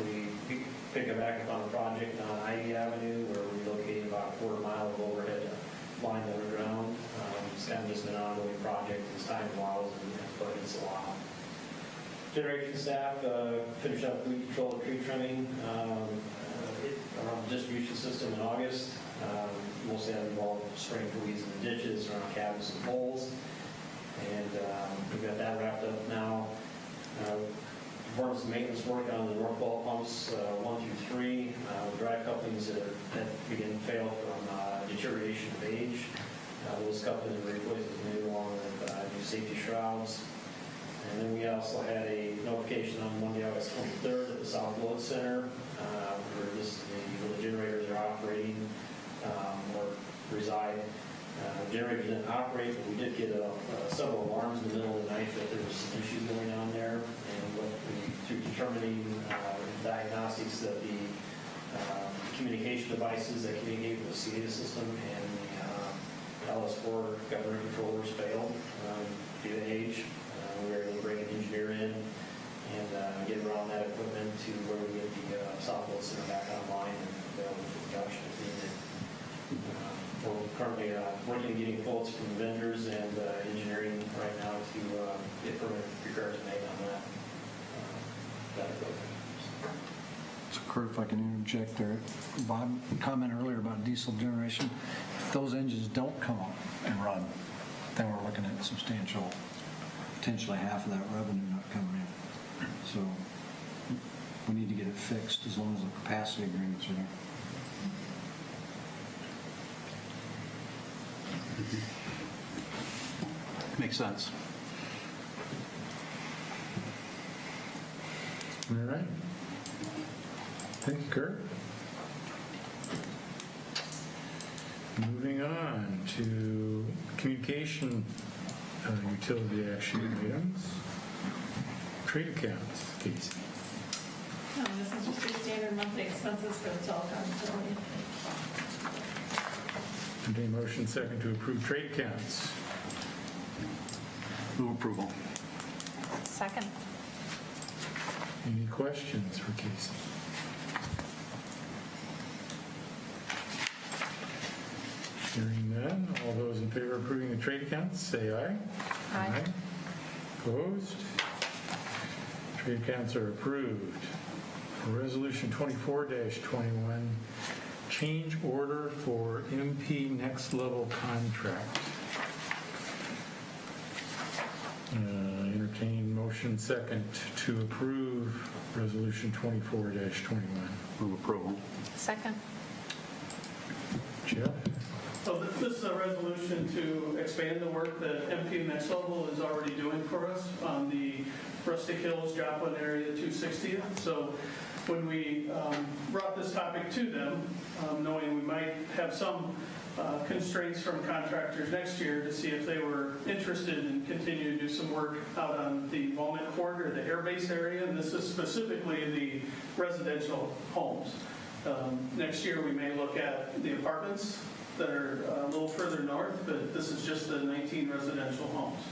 We pick it back up on a project on Heidi Avenue where we're relocating about a quarter mile of overhead line underground. It's kind of just been an ongoing project as time allows and budgets allow. Generation staff finished up weed control and tree trimming around the distribution system in August. Mostly that involved spraying for weeds in the ditches, around cabins and poles. And we've got that wrapped up now. Performed some maintenance work on the north wall pumps 1 through 3. Dry couplings that begin to fail from deterioration of age. Those couplings were replaced with new along with new safety shrouds. And then we also had a notification on Monday, August 23rd at the South Load Center where the generators are operating or reside. Generators didn't operate, but we did get several alarms in the middle of the night that there was some issues going on there. And through determining diagnostics that the communication devices that communicate with the SCADA system and the LS4 governor controllers failed due to age. We were able to bring an engineer in and get around that equipment to where we get the Southwood Center back online and available for production if needed. We're currently working and getting quotes from vendors and engineering right now to get permit repairs made on that equipment. So Kurt, if I can interject there, Bob commented earlier about diesel generation. If those engines don't come up and run, then we're looking at substantial, potentially half of that revenue not coming in. So we need to get it fixed as long as the capacity agreements are there. Makes sense. All right. Thank you, Kurt. Moving on to communication utility action items. Trade accounts, Casey. No, this is just your standard monthly expenses for the telecom utility. Entertain motion second to approve trade accounts. Move approval. Second. Any questions for Casey? Hearing none, all those in favor of approving the trade accounts, say aye. Aye. Opposed? Trade accounts are approved. Resolution 24-21, change order for MP Next Level contract. Entertain motion second to approve Resolution 24-21. Move approval. Second. Jeff? So this is a resolution to expand the work that MP Next Level is already doing for us on the Rustic Hills, Joplin area 260th. So when we brought this topic to them, knowing we might have some constraints from contractors next year to see if they were interested in continuing to do some work out on the Walnut Court or the airbase area, and this is specifically the residential homes. Next year we may look at the apartments that are a little further north, but this is just the 19 residential homes.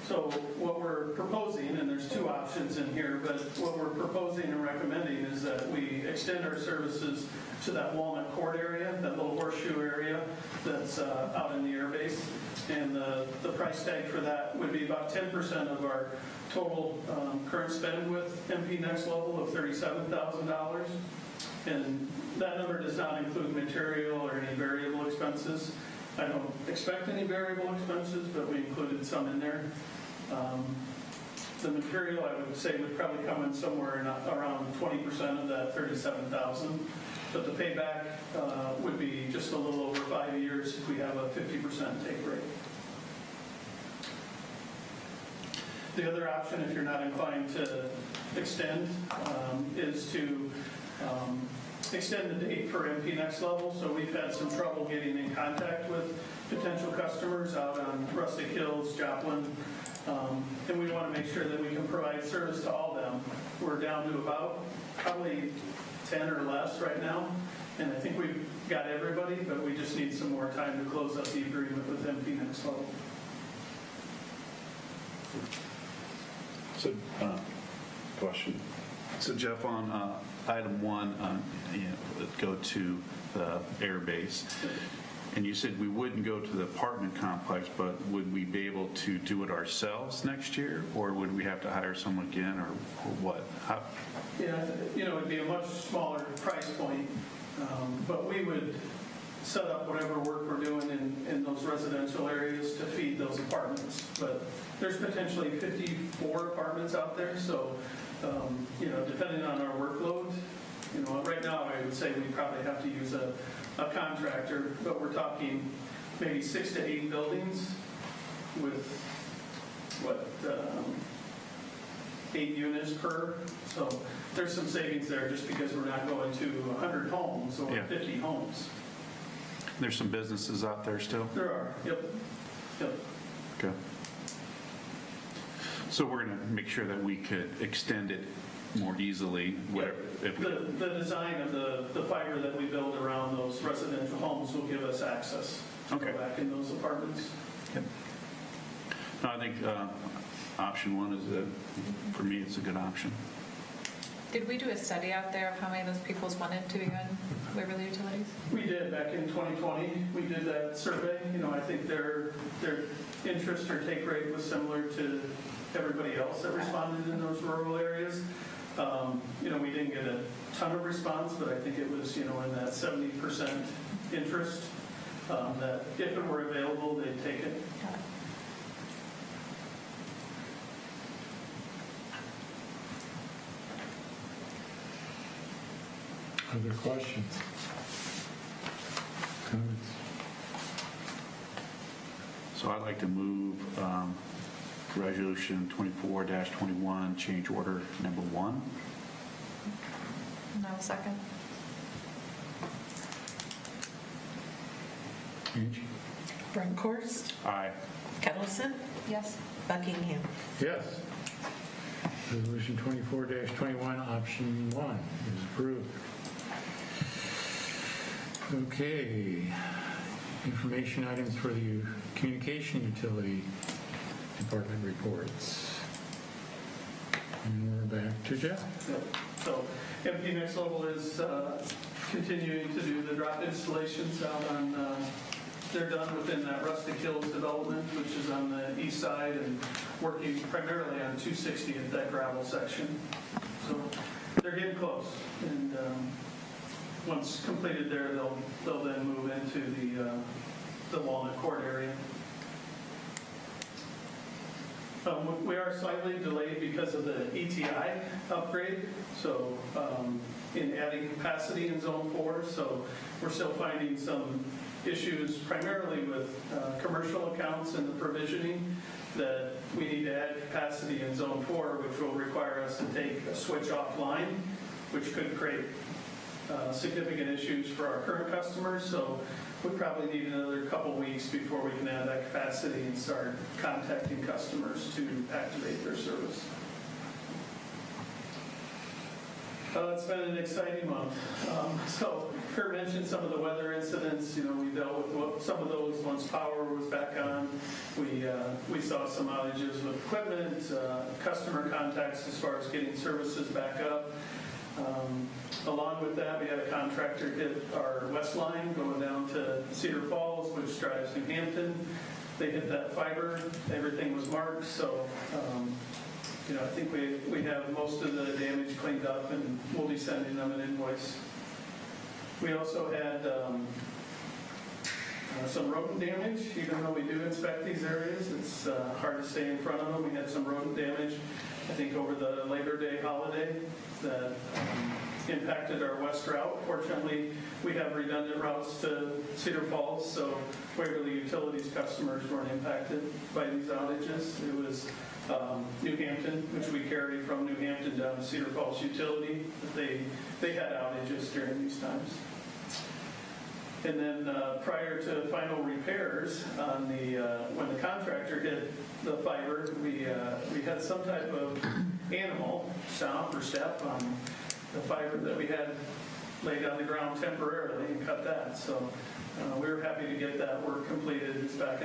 So what we're proposing, and there's two options in here, but what we're proposing and recommending is that we extend our services to that Walnut Court area, that little horseshoe area that's out in the airbase. And the price tag for that would be about 10% of our total current spend with MP Next Level of $37,000. And that number does not include material or any variable expenses. I don't expect any variable expenses, but we included some in there. The material, I would say, would probably come in somewhere around 20% of that 37,000. But the payback would be just a little over 5 years if we have a 50% take rate. The other option, if you're not inclined to extend, is to extend the date for MP Next Level. So we've had some trouble getting in contact with potential customers out on Rustic Hills, Joplin, and we want to make sure that we can provide service to all of them. We're down to about probably 10 or less right now, and I think we've got everybody, but we just need some more time to close up the agreement with MP Next Level. So, question. So Jeff, on item 1, let's go to the air base. And you said we wouldn't go to the apartment complex, but would we be able to do it ourselves next year, or would we have to hire someone again, or what? How? Yeah, it'd be a much smaller price point, but we would set up whatever work we're doing in those residential areas to feed those apartments. But there's potentially 54 apartments out there, so depending on our workload, right now I would say we probably have to use a contractor, but we're talking maybe 6 to 8 buildings with 8 units per. So there's some savings there just because we're not going to 100 homes or 50 homes. There's some businesses out there still? There are, yep. Okay. So we're going to make sure that we could extend it more easily. The design of the fiber that we build around those residential homes will give us access to go back in those apartments. Okay. No, I think option 1 is, for me, it's a good option. Did we do a study out there of how many of those people's wanted to be on Waverly Utilities? We did back in 2020. We did that survey. I think their interest or take rate was similar to everybody else that responded in those rural areas. We didn't get a ton of response, but I think it was, in that 70% interest, that if it were available, they'd take it. Other questions? Comments? So I'd like to move Resolution 24-21, change order number 1. No, second. Angie? Bronkhorst, Aye. Kettleson, Yes. Buckingham. Yes. Resolution 24-21, option 1 is approved. Okay. Information items for the communication utility department reports. And we're back to Jeff. So MP Next Level is continuing to do the drop installations out on, they're done within that Rustic Hills development, which is on the east side, and working primarily on 260 at that gravel section. So they're getting close, and once completed there, they'll then move into the Walnut Court area. We are slightly delayed because of the ETI upgrade, so in adding capacity in Zone 4, so we're still finding some issues primarily with commercial accounts and the provisioning that we need to add capacity in Zone 4, which will require us to take a switch offline, which could create significant issues for our current customers. So we probably need another couple weeks before we can add that capacity and start contacting customers to activate their service. It's been an exciting month. So Kurt mentioned some of the weather incidents. We dealt with some of those once power was back on. We saw some outages with equipment, customer contacts as far as getting services back up. Along with that, we had a contractor hit our west line going down to Cedar Falls, which drives New Hampton. They hit that fiber. Everything was marked. So, I think we have most of the damage cleaned up, and we'll be sending them an invoice. We also had some rodent damage. Even though we do inspect these areas, it's hard to stay in front of them. We had some rodent damage, I think, over the Labor Day holiday that impacted our west route. Fortunately, we have redundant routes to Cedar Falls, so Waverly Utilities customers weren't impacted by these outages. It was New Hampton, which we carry from New Hampton down to Cedar Falls Utility. They had outages during these times. And then prior to final repairs on when the contractor hit the fiber, we had some type of animal stomp or step on the fiber that we had laid on the ground temporarily and cut that. So we were happy to get that work completed. It's back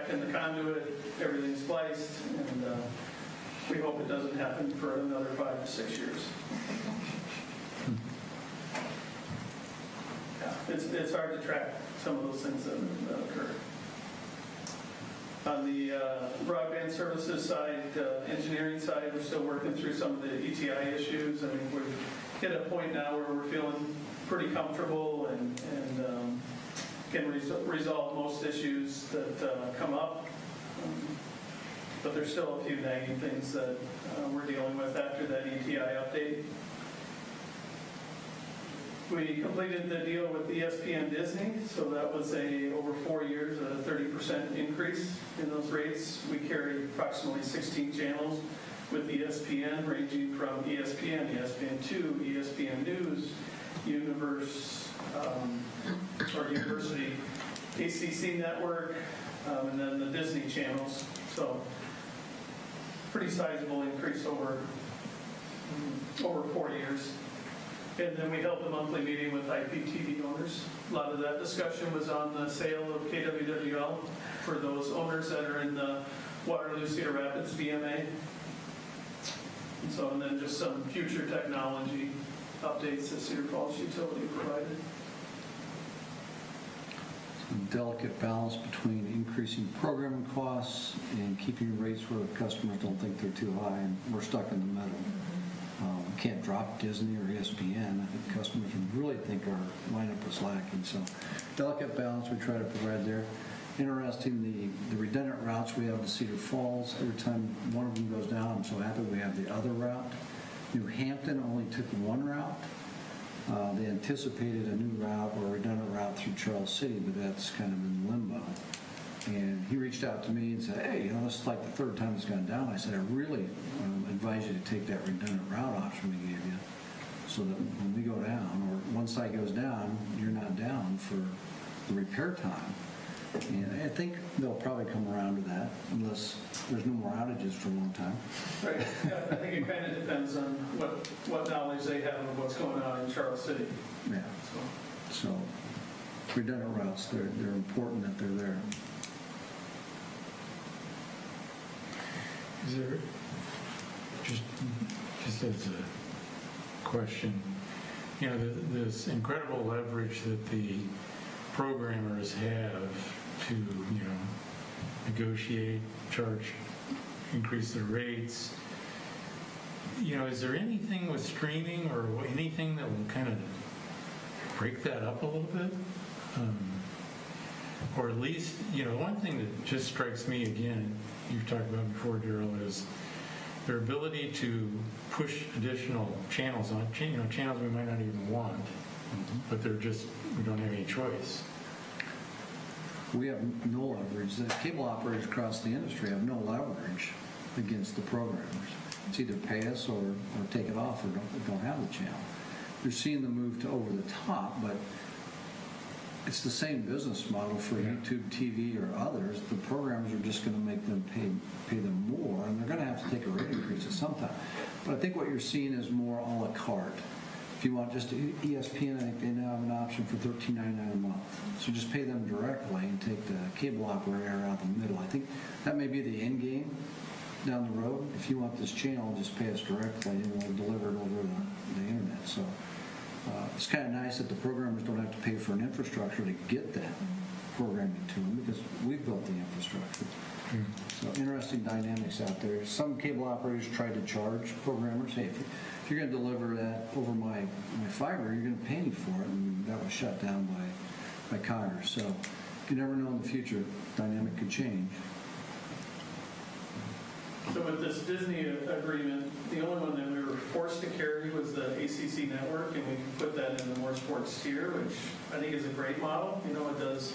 in the conduit, everything's spliced, and we hope it doesn't happen for another 5 to 6 years. Yeah, it's hard to track some of those things that occur. On the broadband services side, engineering side, we're still working through some of the ETI issues. I think we've hit a point now where we're feeling pretty comfortable and can resolve most issues that come up. But there's still a few nagging things that we're dealing with after that ETI update. We completed the deal with ESPN Disney, so that was over 4 years, a 30% increase in those rates. We carry approximately 16 channels with ESPN, ranging from ESPN, ESPN2, ESPN News, Universe, or University, ACC Network, and then the Disney channels. So pretty sizable increase over 4 years. And then we held a monthly meeting with IPTV owners. A lot of that discussion was on the sale of KWWL for those owners that are in the Waterloo Cedar Rapids VMA. And then just some future technology updates that Cedar Falls Utility provided. A delicate balance between increasing programming costs and keeping rates where customers don't think they're too high, and we're stuck in the middle. We can't drop Disney or ESPN. I think customers really think our lineup is lacking. So delicate balance we try to provide there. Interesting, the redundant routes we have to Cedar Falls, every time one of them goes down, I'm so happy we have the other route. New Hampton only took one route. They anticipated a new route or a redundant route through Charles City, but that's kind of in limbo. And he reached out to me and said, hey, this is like the third time it's gone down. I said, I really advise you to take that redundant route option we gave you so that when we go down, or one site goes down, you're not down for the repair time. And I think they'll probably come around to that unless there's no more outages for a long time. Right. Yeah, I think it kind of depends on what knowledge they have of what's going on in Charles City. Yeah. So redundant routes, they're important that they're there. Is there, just as a question, this incredible leverage that the programmers have to, negotiate, charge, increase their rates. Is there anything with streaming or anything that will kind of break that up a little bit? Or at least, one thing that just strikes me again, you've talked about before, Daryl, is their ability to push additional channels on, channels we might not even want, but we don't have any choice. We have no leverage. The cable operators across the industry have no leverage against the programmers. It's either pay us or take it off or don't have the channel. You're seeing the move to over the top, but it's the same business model for YouTube TV or others. The programmers are just going to make them pay them more, and they're going to have to take a rate increase at some time. But I think what you're seeing is more a la carte. If you want just ESPN, I think they now have an option for $13.99 a month. So just pay them directly and take the cable operator out the middle. I think that may be the end game down the road. If you want this channel, just pay us directly and we'll deliver it over the internet. So it's kind of nice that the programmers don't have to pay for an infrastructure to get that programming to them because we've built the infrastructure. So interesting dynamics out there. Some cable operators try to charge programmers, hey, if you're going to deliver that over my fiber, you're going to pay me for it, and that was shut down by Congress. So You never know in the future, dynamic could change. So with this Disney agreement, the only one that we were forced to carry was the ACC network, and we can put that in the more sports tier, which I think is a great model. You know, it does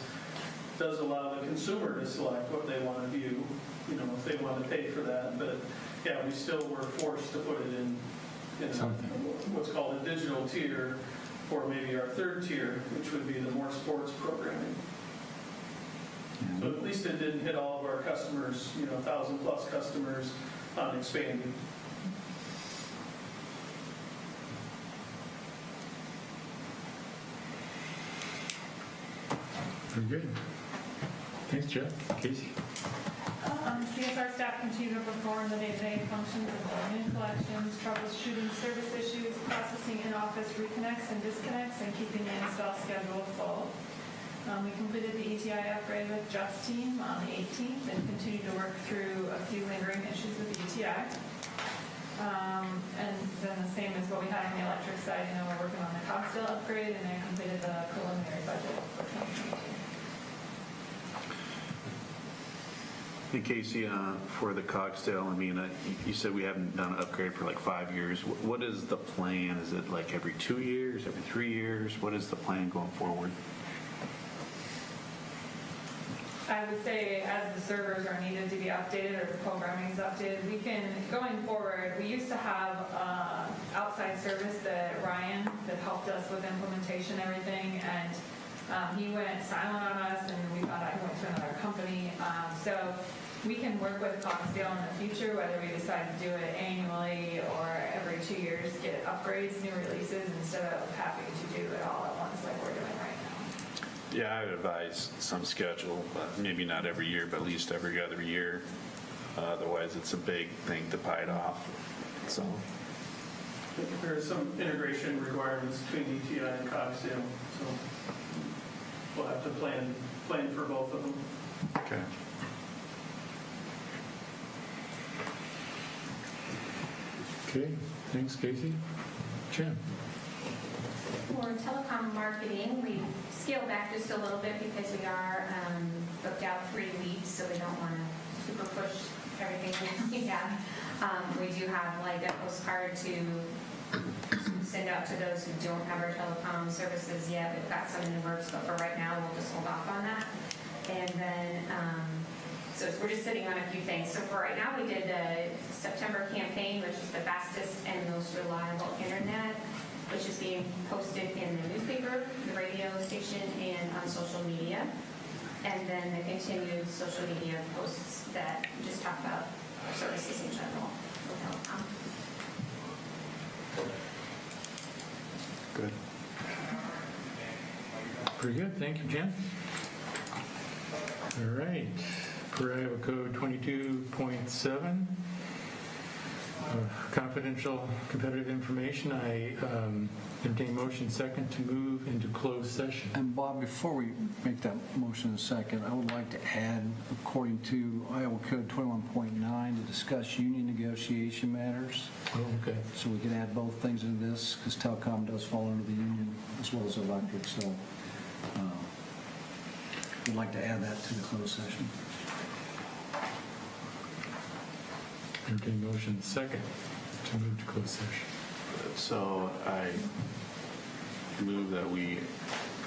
allow the consumer to select what they want to view, you know, if they want to pay for that. But yeah, we still were forced to put it in what's called a digital tier, or maybe our third tier, which would be the more sports programming. So at least it didn't hit all of our customers, you know, 1,000+ customers on expanding. Very good. Thanks, Jeff. Casey? CSR staff continue to perform the day-to-day functions of billing and collections, troubleshooting service issues, processing in-office reconnects and disconnects, and keeping the install schedule full. We completed the ETI upgrade with Jeff's team on the 18th and continue to work through a few lingering issues with the ETI. And then the same as what we had on the electric side, you know, we're working on the Cogsdale upgrade, and then completed the preliminary budget for 2022. Hey, Casey, for the Cogsdale, I mean, you said we haven't done an upgrade for like 5 years. What is the plan? Is it like every 2 years, every 3 years? What is the plan going forward? I would say as the servers are needed to be updated or the programming is updated, we can, going forward, we used to have outside service that Ryan that helped us with implementation and everything, and he went silent on us, and we found out he went to another company. So we can work with Cogsdale in the future, whether we decide to do it annually or every 2 years, get upgrades, new releases, instead of having to do it all at once like we're doing right now. Yeah, I would advise some schedule, but maybe not every year, but at least every other year. Otherwise, it's a big thing to bite off. So There are some integration requirements between ETI and Cogsdale, so we'll have to plan for both of them. okay. Okay, thanks, Casey. Jim? For telecom marketing, we scaled back just a little bit because we are booked out 3 weeks, so we don't want to super push everything we have. We do have like a postcard to send out to those who don't have our telecom services yet. We've got some in the works, but for right now, we'll just hold off on that. And then, so we're just sitting on a few things. So for right now, we did the September campaign, which is the fastest and most reliable internet, which is being posted in the newspaper, the radio station, and on social media. And then the continued social media posts that just talk about our services in general for telecom. Good. Pretty good, thank you, Jen. All right, per Iowa Code 22.7, confidential competitive information, I entertain motion second to move into closed session. And Bob, before we make that motion in a second, I would like to add, according to Iowa Code 21.9, to discuss union negotiation matters. Oh, okay. So we can add both things into this, because telecom does fall under the union as well as electric, so we'd like to add that to the closed session. Entertain motion second to move to closed session. So I move that we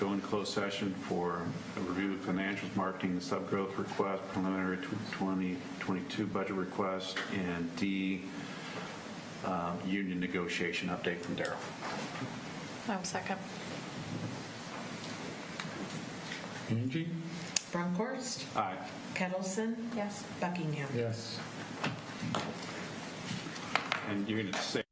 go into closed session for a review of financials, marketing, the sub-growth request, preliminary 2022 budget request, and D, union negotiation update from Darrell. I will second. Angie? Bronkhorst, Aye. Kettleson, Yes. Buckingham. Yes. And you're going to say